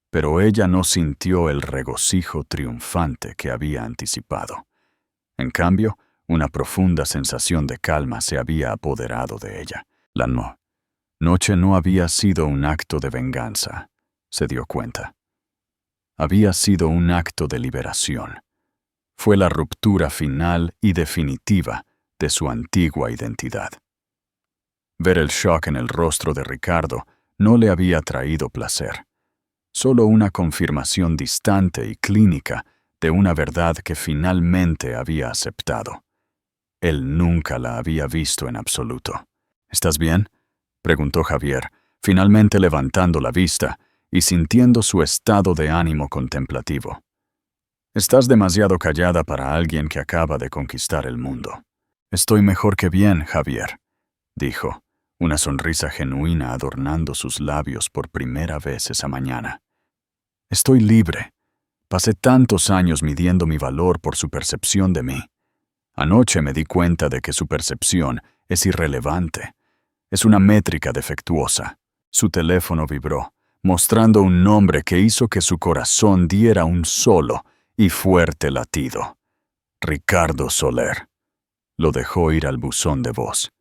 pero ella no sintió el regocijo triunfante que había anticipado. En cambio, una profunda sensación de calma se había apoderado de ella. La noche no había sido un acto de venganza, se dio cuenta. Había sido un acto de liberación. Fue la ruptura final y definitiva de su antigua identidad. Ver el shock en el rostro de Ricardo no le había traído placer, solo una confirmación distante y clínica de una verdad que finalmente había aceptado. Él nunca la había visto en absoluto. «¿Estás bien?», preguntó Javier, finalmente levantando la vista y sintiendo su estado de ánimo contemplativo. «Estás demasiado callada para alguien que acaba de conquistar el mundo». «Estoy mejor que bien, Javier», dijo, una sonrisa genuina adornando sus labios por primera vez esa mañana. «Estoy libre. Pasé tantos años midiendo mi valor por su percepción de mí. Anoche me di cuenta de que su percepción es irrelevante. Es una métrica defectuosa». Su teléfono vibró, mostrando un nombre que hizo que su corazón diera un solo y fuerte latido. Ricardo Soler. Lo dejó ir al buzón de voz.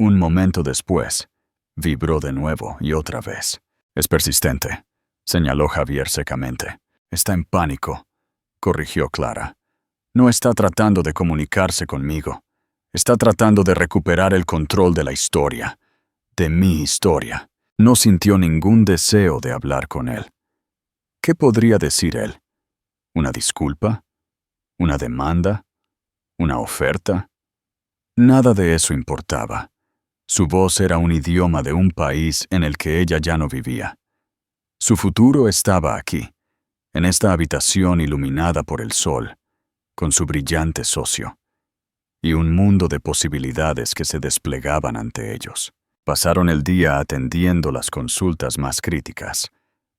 Un momento después, vibró de nuevo y otra vez. «Es persistente», señaló Javier secamente. «Está en pánico», corrigió Clara. «No está tratando de comunicarse conmigo. Está tratando de recuperar el control de la historia, de mi historia». No sintió ningún deseo de hablar con él. ¿Qué podría decir él? ¿Una disculpa? ¿Una demanda? ¿Una oferta? Nada de eso importaba. Su voz era un idioma de un país en el que ella ya no vivía. Su futuro estaba aquí, en esta habitación iluminada por el sol, con su brillante socio, y un mundo de posibilidades que se desplegaban ante ellos. Pasaron el día atendiendo las consultas más críticas,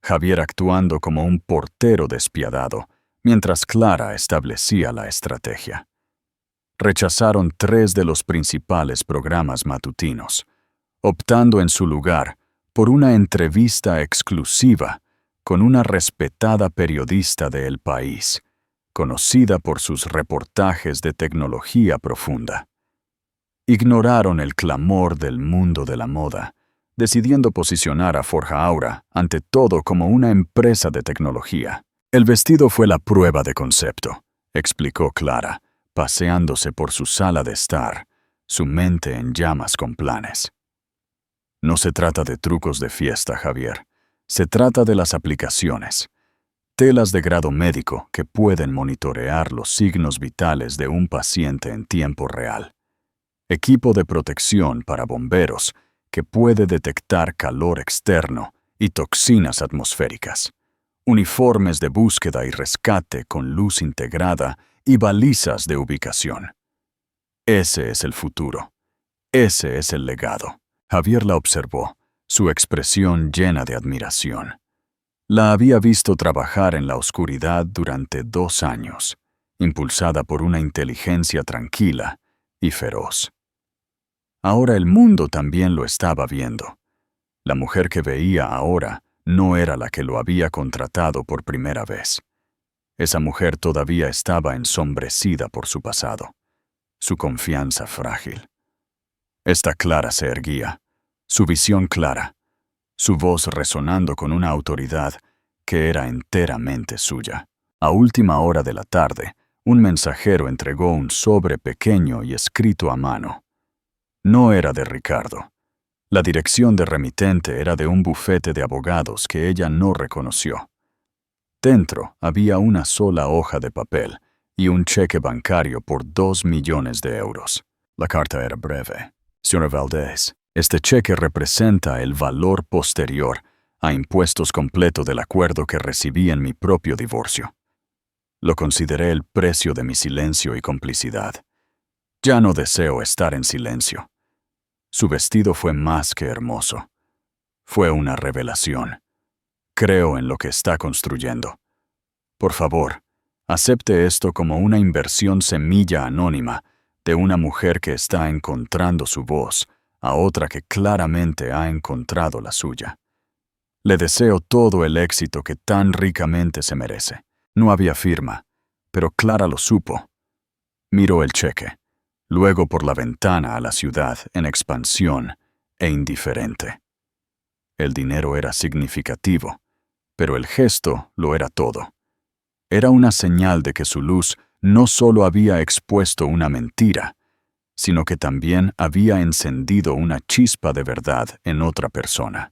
Javier actuando como un portero despiadado, mientras Clara establecía la estrategia. Rechazaron 3 de los principales programas matutinos, optando en su lugar por una entrevista exclusiva con una respetada periodista de El País, conocida por sus reportajes de tecnología profunda. Ignoraron el clamor del mundo de la moda, decidiendo posicionar a Forja Aura ante todo como una empresa de tecnología. El vestido fue la prueba de concepto, explicó Clara, paseándose por su sala de estar, su mente en llamas con planes. No se trata de trucos de fiesta, Javier. Se trata de las aplicaciones. Telas de grado médico que pueden monitorear los signos vitales de un paciente en tiempo real. Equipo de protección para bomberos que puede detectar calor externo y toxinas atmosféricas. Uniformes de búsqueda y rescate con luz integrada y balizas de ubicación. Ese es el futuro. Ese es el legado. Javier la observó, su expresión llena de admiración. La había visto trabajar en la oscuridad durante 2 años, impulsada por una inteligencia tranquila y feroz. Ahora el mundo también lo estaba viendo. La mujer que veía ahora no era la que lo había contratado por primera vez. Esa mujer todavía estaba ensombrecida por su pasado, su confianza frágil. Esta Clara se erguía, su visión clara, su voz resonando con una autoridad que era enteramente suya. A última hora de la tarde, un mensajero entregó un sobre pequeño y escrito a mano. No era de Ricardo. La dirección de remitente era de un bufete de abogados que ella no reconoció. Dentro había una sola hoja de papel y un cheque bancario por 2 millones de euros. La carta era breve. Señora Valdés, este cheque representa el valor posterior a impuestos completo del acuerdo que recibí en mi propio divorcio. Lo consideré el precio de mi silencio y complicidad. Ya no deseo estar en silencio. Su vestido fue más que hermoso. Fue una revelación. Creo en lo que está construyendo. Por favor, acepte esto como una inversión semilla anónima de una mujer que está encontrando su voz a otra que claramente ha encontrado la suya. Le deseo todo el éxito que tan ricamente se merece. No había firma, pero Clara lo supo. Miró el cheque, luego por la ventana a la ciudad en expansión e indiferente. El dinero era significativo, pero el gesto lo era todo. Era una señal de que su luz no solo había expuesto una mentira, sino que también había encendido una chispa de verdad en otra persona.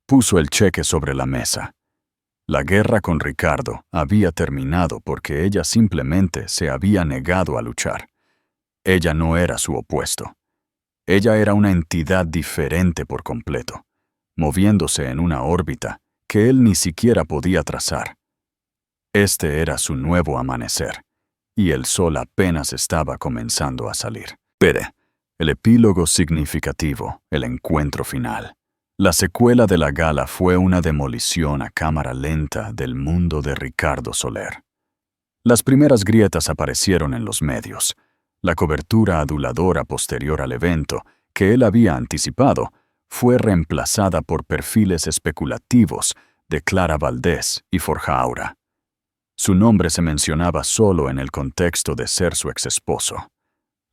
Puso el cheque sobre la mesa. La guerra con Ricardo había terminado porque ella simplemente se había negado a luchar. Ella no era su opuesto. Ella era una entidad diferente por completo, moviéndose en una órbita que él ni siquiera podía trazar. Este era su nuevo amanecer, y el sol apenas estaba comenzando a salir. Pero, el epílogo significativo, el encuentro final. La secuela de la gala fue una demolición a cámara lenta del mundo de Ricardo Soler. Las primeras grietas aparecieron en los medios. La cobertura aduladora posterior al evento, que él había anticipado, fue reemplazada por perfiles especulativos de Clara Valdés y Forja Aura. Su nombre se mencionaba solo en el contexto de ser su exesposo.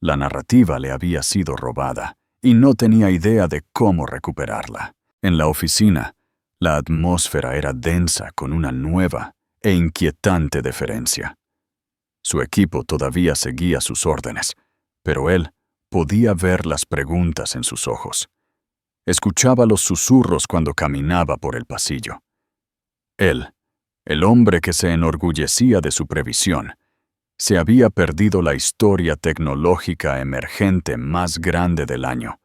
La narrativa le había sido robada y no tenía idea de cómo recuperarla. En la oficina, la atmósfera era densa con una nueva e inquietante deferencia. Su equipo todavía seguía sus órdenes, pero él podía ver las preguntas en sus ojos. Escuchaba los susurros cuando caminaba por el pasillo. Él, el hombre que se enorgullecía de su previsión, se había perdido la historia tecnológica emergente más grande del año,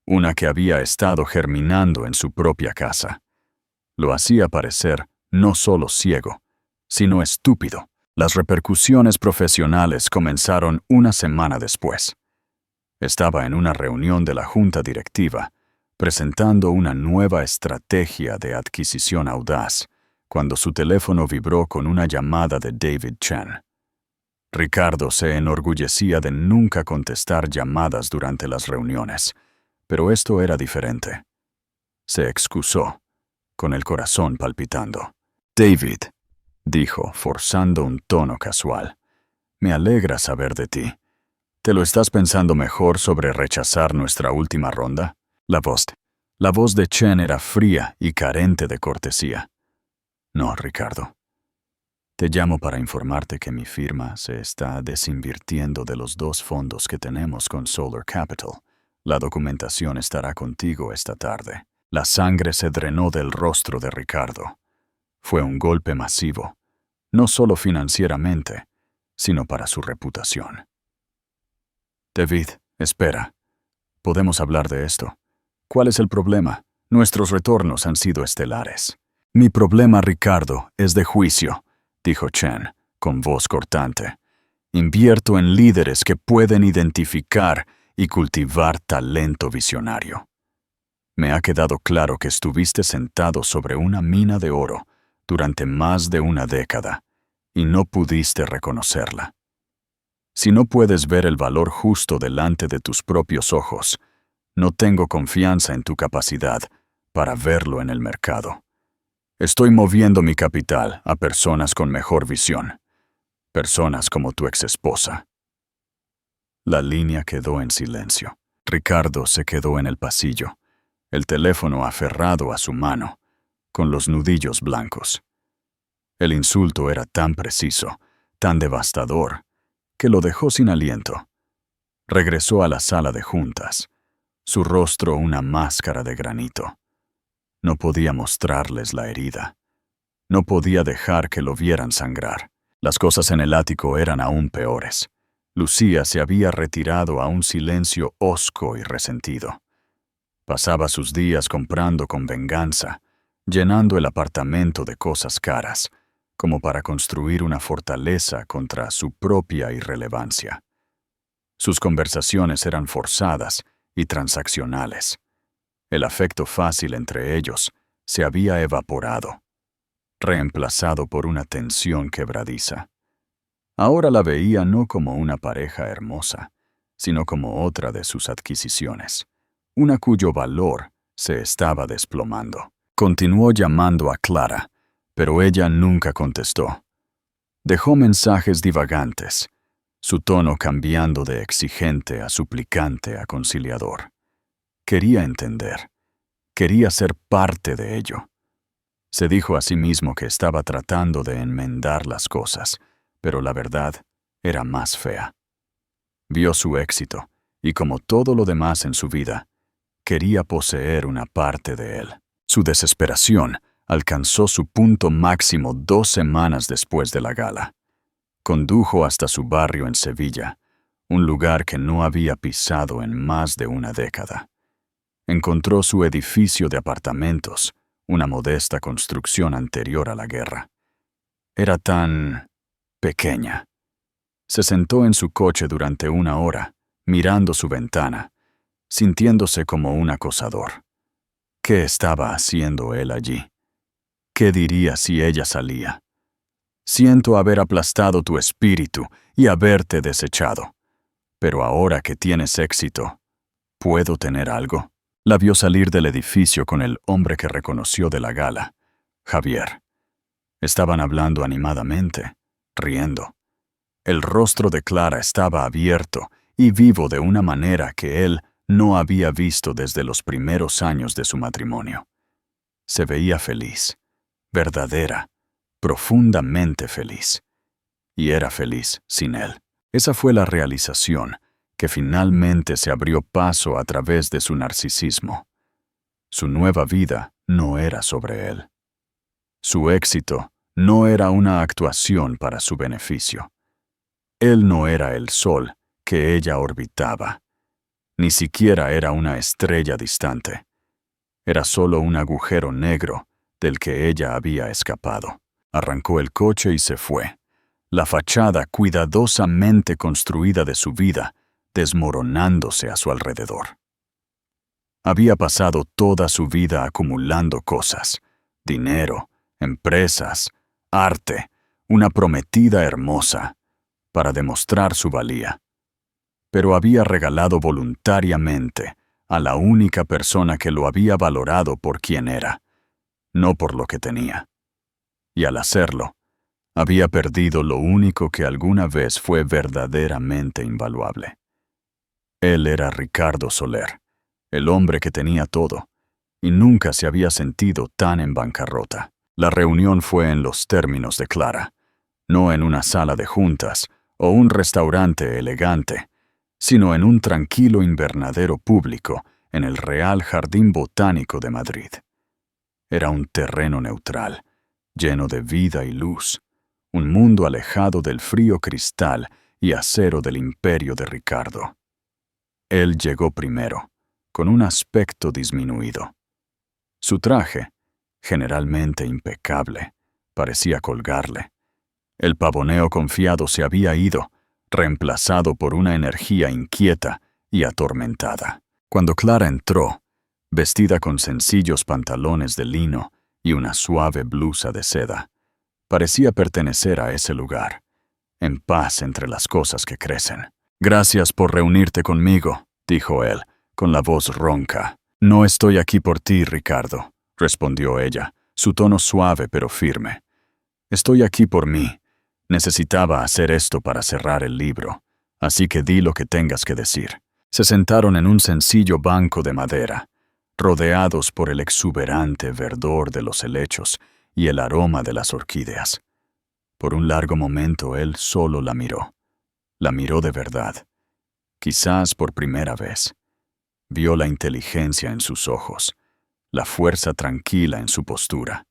una que había estado germinando en su propia casa. Lo hacía parecer no solo ciego, sino estúpido. Las repercusiones profesionales comenzaron una semana después. Estaba en una reunión de la junta directiva, presentando una nueva estrategia de adquisición audaz, cuando su teléfono vibró con una llamada de David Chen. Ricardo se enorgullecía de nunca contestar llamadas durante las reuniones, pero esto era diferente. Se excusó, con el corazón palpitando. «David», dijo, forzando un tono casual, «me alegra saber de ti. ¿Te lo estás pensando mejor sobre rechazar nuestra última ronda?» La voz de Chen era fría y carente de cortesía. «No, Ricardo. Te llamo para informarte que mi firma se está desinvirtiendo de los 2 fondos que tenemos con Solar Capital. La documentación estará contigo esta tarde. La sangre se drenó del rostro de Ricardo. Fue un golpe masivo, no solo financieramente, sino para su reputación. David, espera. Podemos hablar de esto. ¿Cuál es el problema? Nuestros retornos han sido estelares. Mi problema, Ricardo, es de juicio, dijo Chen, con voz cortante. Invierto en líderes que pueden identificar y cultivar talento visionario. Me ha quedado claro que estuviste sentado sobre una mina de oro durante más de una década y no pudiste reconocerla. Si no puedes ver el valor justo delante de tus propios ojos, no tengo confianza en tu capacidad para verlo en el mercado. Estoy moviendo mi capital a personas con mejor visión, personas como tu exesposa. La línea quedó en silencio. Ricardo se quedó en el pasillo, el teléfono aferrado a su mano, con los nudillos blancos. El insulto era tan preciso, tan devastador, que lo dejó sin aliento. Regresó a la sala de juntas, su rostro una máscara de granito. No podía mostrarles la herida. No podía dejar que lo vieran sangrar. Las cosas en el ático eran aún peores. Lucía se había retirado a un silencio hosco y resentido. Pasaba sus días comprando con venganza, llenando el apartamento de cosas caras, como para construir una fortaleza contra su propia irrelevancia. Sus conversaciones eran forzadas y transaccionales. El afecto fácil entre ellos se había evaporado, reemplazado por una tensión quebradiza. Ahora la veía no como una pareja hermosa, sino como otra de sus adquisiciones, una cuyo valor se estaba desplomando. Continuó llamando a Clara, pero ella nunca contestó. Dejó mensajes divagantes, su tono cambiando de exigente a suplicante a conciliador. Quería entender. Quería ser parte de ello. Se dijo a sí mismo que estaba tratando de enmendar las cosas, pero la verdad era más fea. Vio su éxito, y como todo lo demás en su vida, quería poseer una parte de él. Su desesperación alcanzó su punto máximo 2 semanas después de la gala. Condujo hasta su barrio en Sevilla, un lugar que no había pisado en más de una década. Encontró su edificio de apartamentos, una modesta construcción anterior a la guerra. Era tan pequeña. Se sentó en su coche durante 1 hora, mirando su ventana, sintiéndose como un acosador. ¿Qué estaba haciendo él allí? ¿Qué diría si ella salía? Siento haber aplastado tu espíritu y haberte desechado. Pero ahora que tienes éxito, ¿puedo tener algo? La vio salir del edificio con el hombre que reconoció de la gala, Javier. Estaban hablando animadamente, riendo. El rostro de Clara estaba abierto y vivo de una manera que él no había visto desde los primeros años de su matrimonio. Se veía feliz, verdadera, profundamente feliz. Y era feliz sin él. Esa fue la realización que finalmente se abrió paso a través de su narcisismo. Su nueva vida no era sobre él. Su éxito no era una actuación para su beneficio. Él no era el sol que ella orbitaba. Ni siquiera era una estrella distante. Era solo un agujero negro del que ella había escapado. Arrancó el coche y se fue. La fachada cuidadosamente construida de su vida desmoronándose a su alrededor. Había pasado toda su vida acumulando cosas, dinero, empresas, arte, una prometida hermosa, para demostrar su valía. Pero había regalado voluntariamente a la única persona que lo había valorado por quien era, no por lo que tenía. Y al hacerlo, había perdido lo único que alguna vez fue verdaderamente invaluable. Él era Ricardo Soler, el hombre que tenía todo, y nunca se había sentido tan en bancarrota. La reunión fue en los términos de Clara, no en una sala de juntas o un restaurante elegante, sino en un tranquilo invernadero público en el Real Jardín Botánico de Madrid. Era un terreno neutral, lleno de vida y luz, un mundo alejado del frío cristal y acero del imperio de Ricardo. Él llegó primero, con un aspecto disminuido. Su traje, generalmente impecable, parecía colgarle. El pavoneo confiado se había ido, reemplazado por una energía inquieta y atormentada. Cuando Clara entró, vestida con sencillos pantalones de lino y una suave blusa de seda, parecía pertenecer a ese lugar, en paz entre las cosas que crecen. «Gracias por reunirte conmigo», dijo él, con la voz ronca. «No estoy aquí por ti, Ricardo», respondió ella, su tono suave pero firme. «Estoy aquí por mí. Necesitaba hacer esto para cerrar el libro, así que di lo que tengas que decir». Se sentaron en un sencillo banco de madera, rodeados por el exuberante verdor de los helechos y el aroma de las orquídeas. Por un largo momento él solo la miró. La miró de verdad. Quizás por primera vez. Vio la inteligencia en sus ojos, la fuerza tranquila en su postura.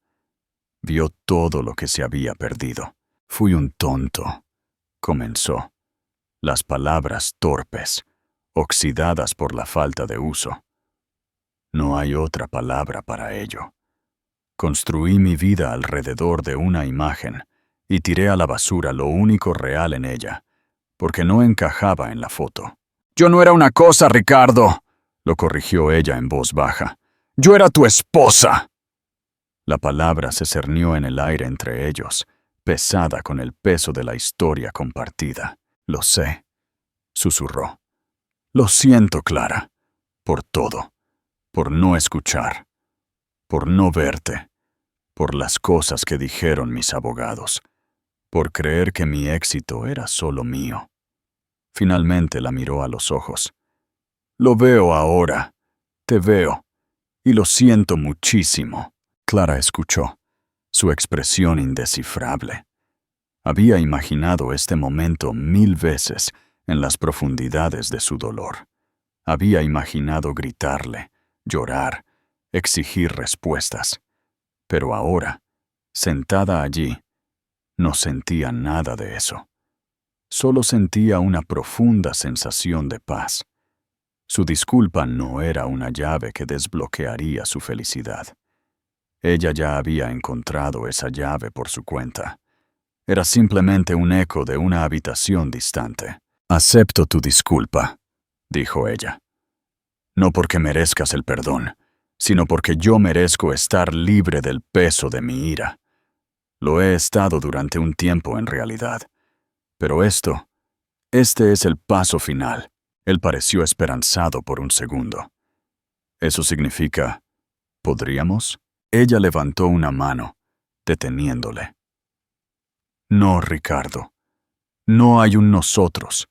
Vio todo lo que se había perdido. «Fui un tonto», comenzó. Las palabras torpes, oxidadas por la falta de uso. No hay otra palabra para ello. Construí mi vida alrededor de una imagen y tiré a la basura lo único real en ella, porque no encajaba en la foto. «Yo no era una cosa, Ricardo», lo corrigió ella en voz baja. «Yo era tu esposa». La palabra se cernió en el aire entre ellos, pesada con el peso de la historia compartida. «Lo sé», susurró. «Lo siento, Clara, por todo, por no escuchar, por no verte, por las cosas que dijeron mis abogados, por creer que mi éxito era solo mío». Finalmente la miró a los ojos. «Lo veo ahora, te veo, y lo siento muchísimo». Clara escuchó, su expresión indescifrable. Había imaginado este momento 1000 veces en las profundidades de su dolor. Había imaginado gritarle, llorar, exigir respuestas. Pero ahora, sentada allí, no sentía nada de eso. Solo sentía una profunda sensación de paz. Su disculpa no era una llave que desbloquearía su felicidad. Ella ya había encontrado esa llave por su cuenta. Era simplemente un eco de una habitación distante. «Acepto tu disculpa», dijo ella. «No porque merezcas el perdón, sino porque yo merezco estar libre del peso de mi ira. Lo he estado durante un tiempo en realidad. Pero este es el paso final». Él pareció esperanzado por un segundo. «¿Eso significa, podríamos?» Ella levantó una mano, deteniéndole. «No, Ricardo. No hay un nosotros.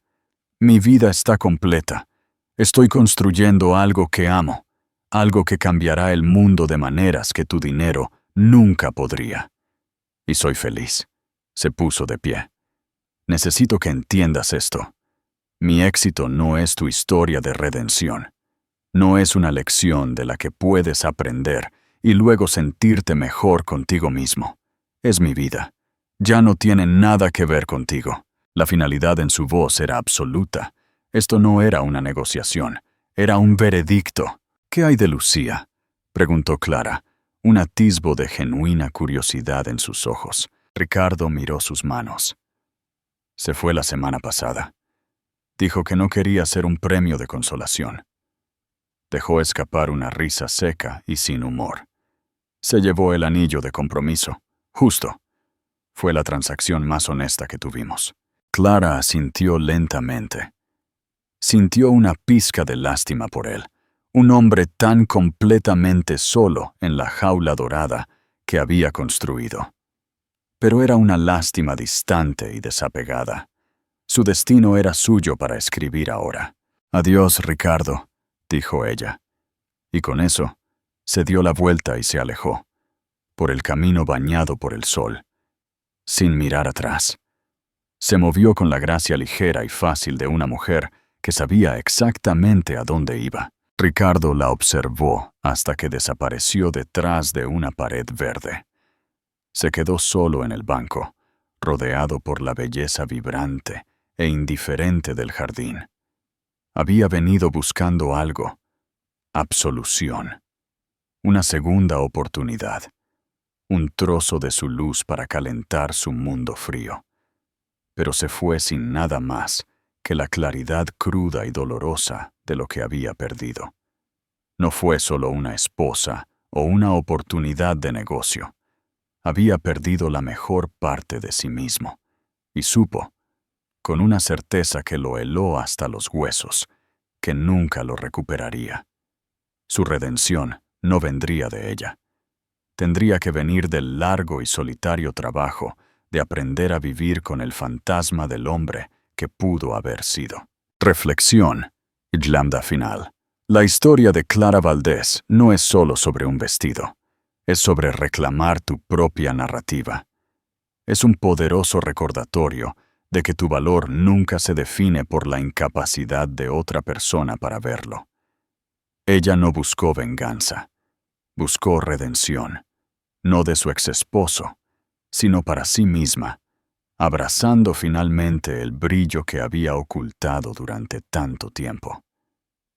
Mi vida está completa. Estoy construyendo algo que amo, algo que cambiará el mundo de maneras que tu dinero nunca podría. Y soy feliz». Se puso de pie. «Necesito que entiendas esto. Mi éxito no es tu historia de redención. No es una lección de la que puedes aprender y luego sentirte mejor contigo mismo. Es mi vida. Ya no tiene nada que ver contigo». La finalidad en su voz era absoluta. Esto no era una negociación, era un veredicto. «¿Qué hay de Lucía?», preguntó Clara, un atisbo de genuina curiosidad en sus ojos. Ricardo miró sus manos. «Se fue la semana pasada. Dijo que no quería ser un premio de consolación». Dejó escapar una risa seca y sin humor. «Se llevó el anillo de compromiso. Justo. Fue la transacción más honesta que tuvimos». Clara asintió lentamente. Sintió una pizca de lástima por él, un hombre tan completamente solo en la jaula dorada que había construido. Pero era una lástima distante y desapegada. Su destino era suyo para escribir ahora. «Adiós, Ricardo», dijo ella. Y con eso, se dio la vuelta y se alejó, por el camino bañado por el sol. sin mirar atrás. Se movió con la gracia ligera y fácil de una mujer que sabía exactamente a dónde iba. Ricardo la observó hasta que desapareció detrás de una pared verde. Se quedó solo en el banco, rodeado por la belleza vibrante e indiferente del jardín. Había venido buscando algo: absolución, una segunda oportunidad, un trozo de su luz para calentar su mundo frío. Pero se fue sin nada más que la claridad cruda y dolorosa de lo que había perdido. No fue solo una esposa o una oportunidad de negocio. Había perdido la mejor parte de sí mismo, y supo, con una certeza que lo heló hasta los huesos, que nunca lo recuperaría. Su redención no vendría de ella. Tendría que venir del largo y solitario trabajo de aprender a vivir con el fantasma del hombre que pudo haber sido. Reflexión y lambda final. La historia de Clara Valdés no es solo sobre un vestido. Es sobre reclamar tu propia narrativa. Es un poderoso recordatorio de que tu valor nunca se define por la incapacidad de otra persona para verlo. Ella no buscó venganza, buscó redención, no de su exesposo, sino para sí misma, abrazando finalmente el brillo que había ocultado durante tanto tiempo.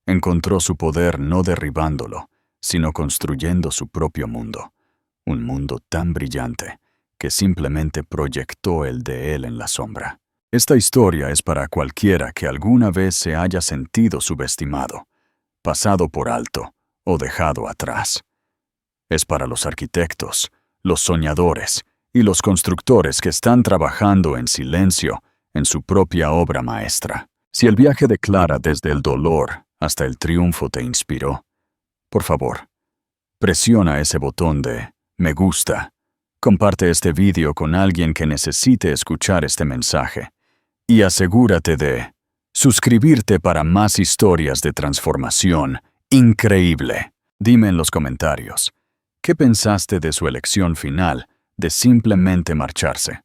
Encontró su poder no derribándolo, sino construyendo su propio mundo, un mundo tan brillante que simplemente proyectó el de él en la sombra. Esta historia es para cualquiera que alguna vez se haya sentido subestimado, pasado por alto o dejado atrás. Es para los arquitectos, los soñadores y los constructores que están trabajando en silencio en su propia obra maestra. Si el viaje de Clara desde el dolor hasta el triunfo te inspiró, por favor, presiona ese botón de me gusta, comparte este vídeo con alguien que necesite escuchar este mensaje y asegúrate de suscribirte para más historias de transformación increíble. Dime en los comentarios, ¿qué pensaste de su elección final de simplemente marcharse?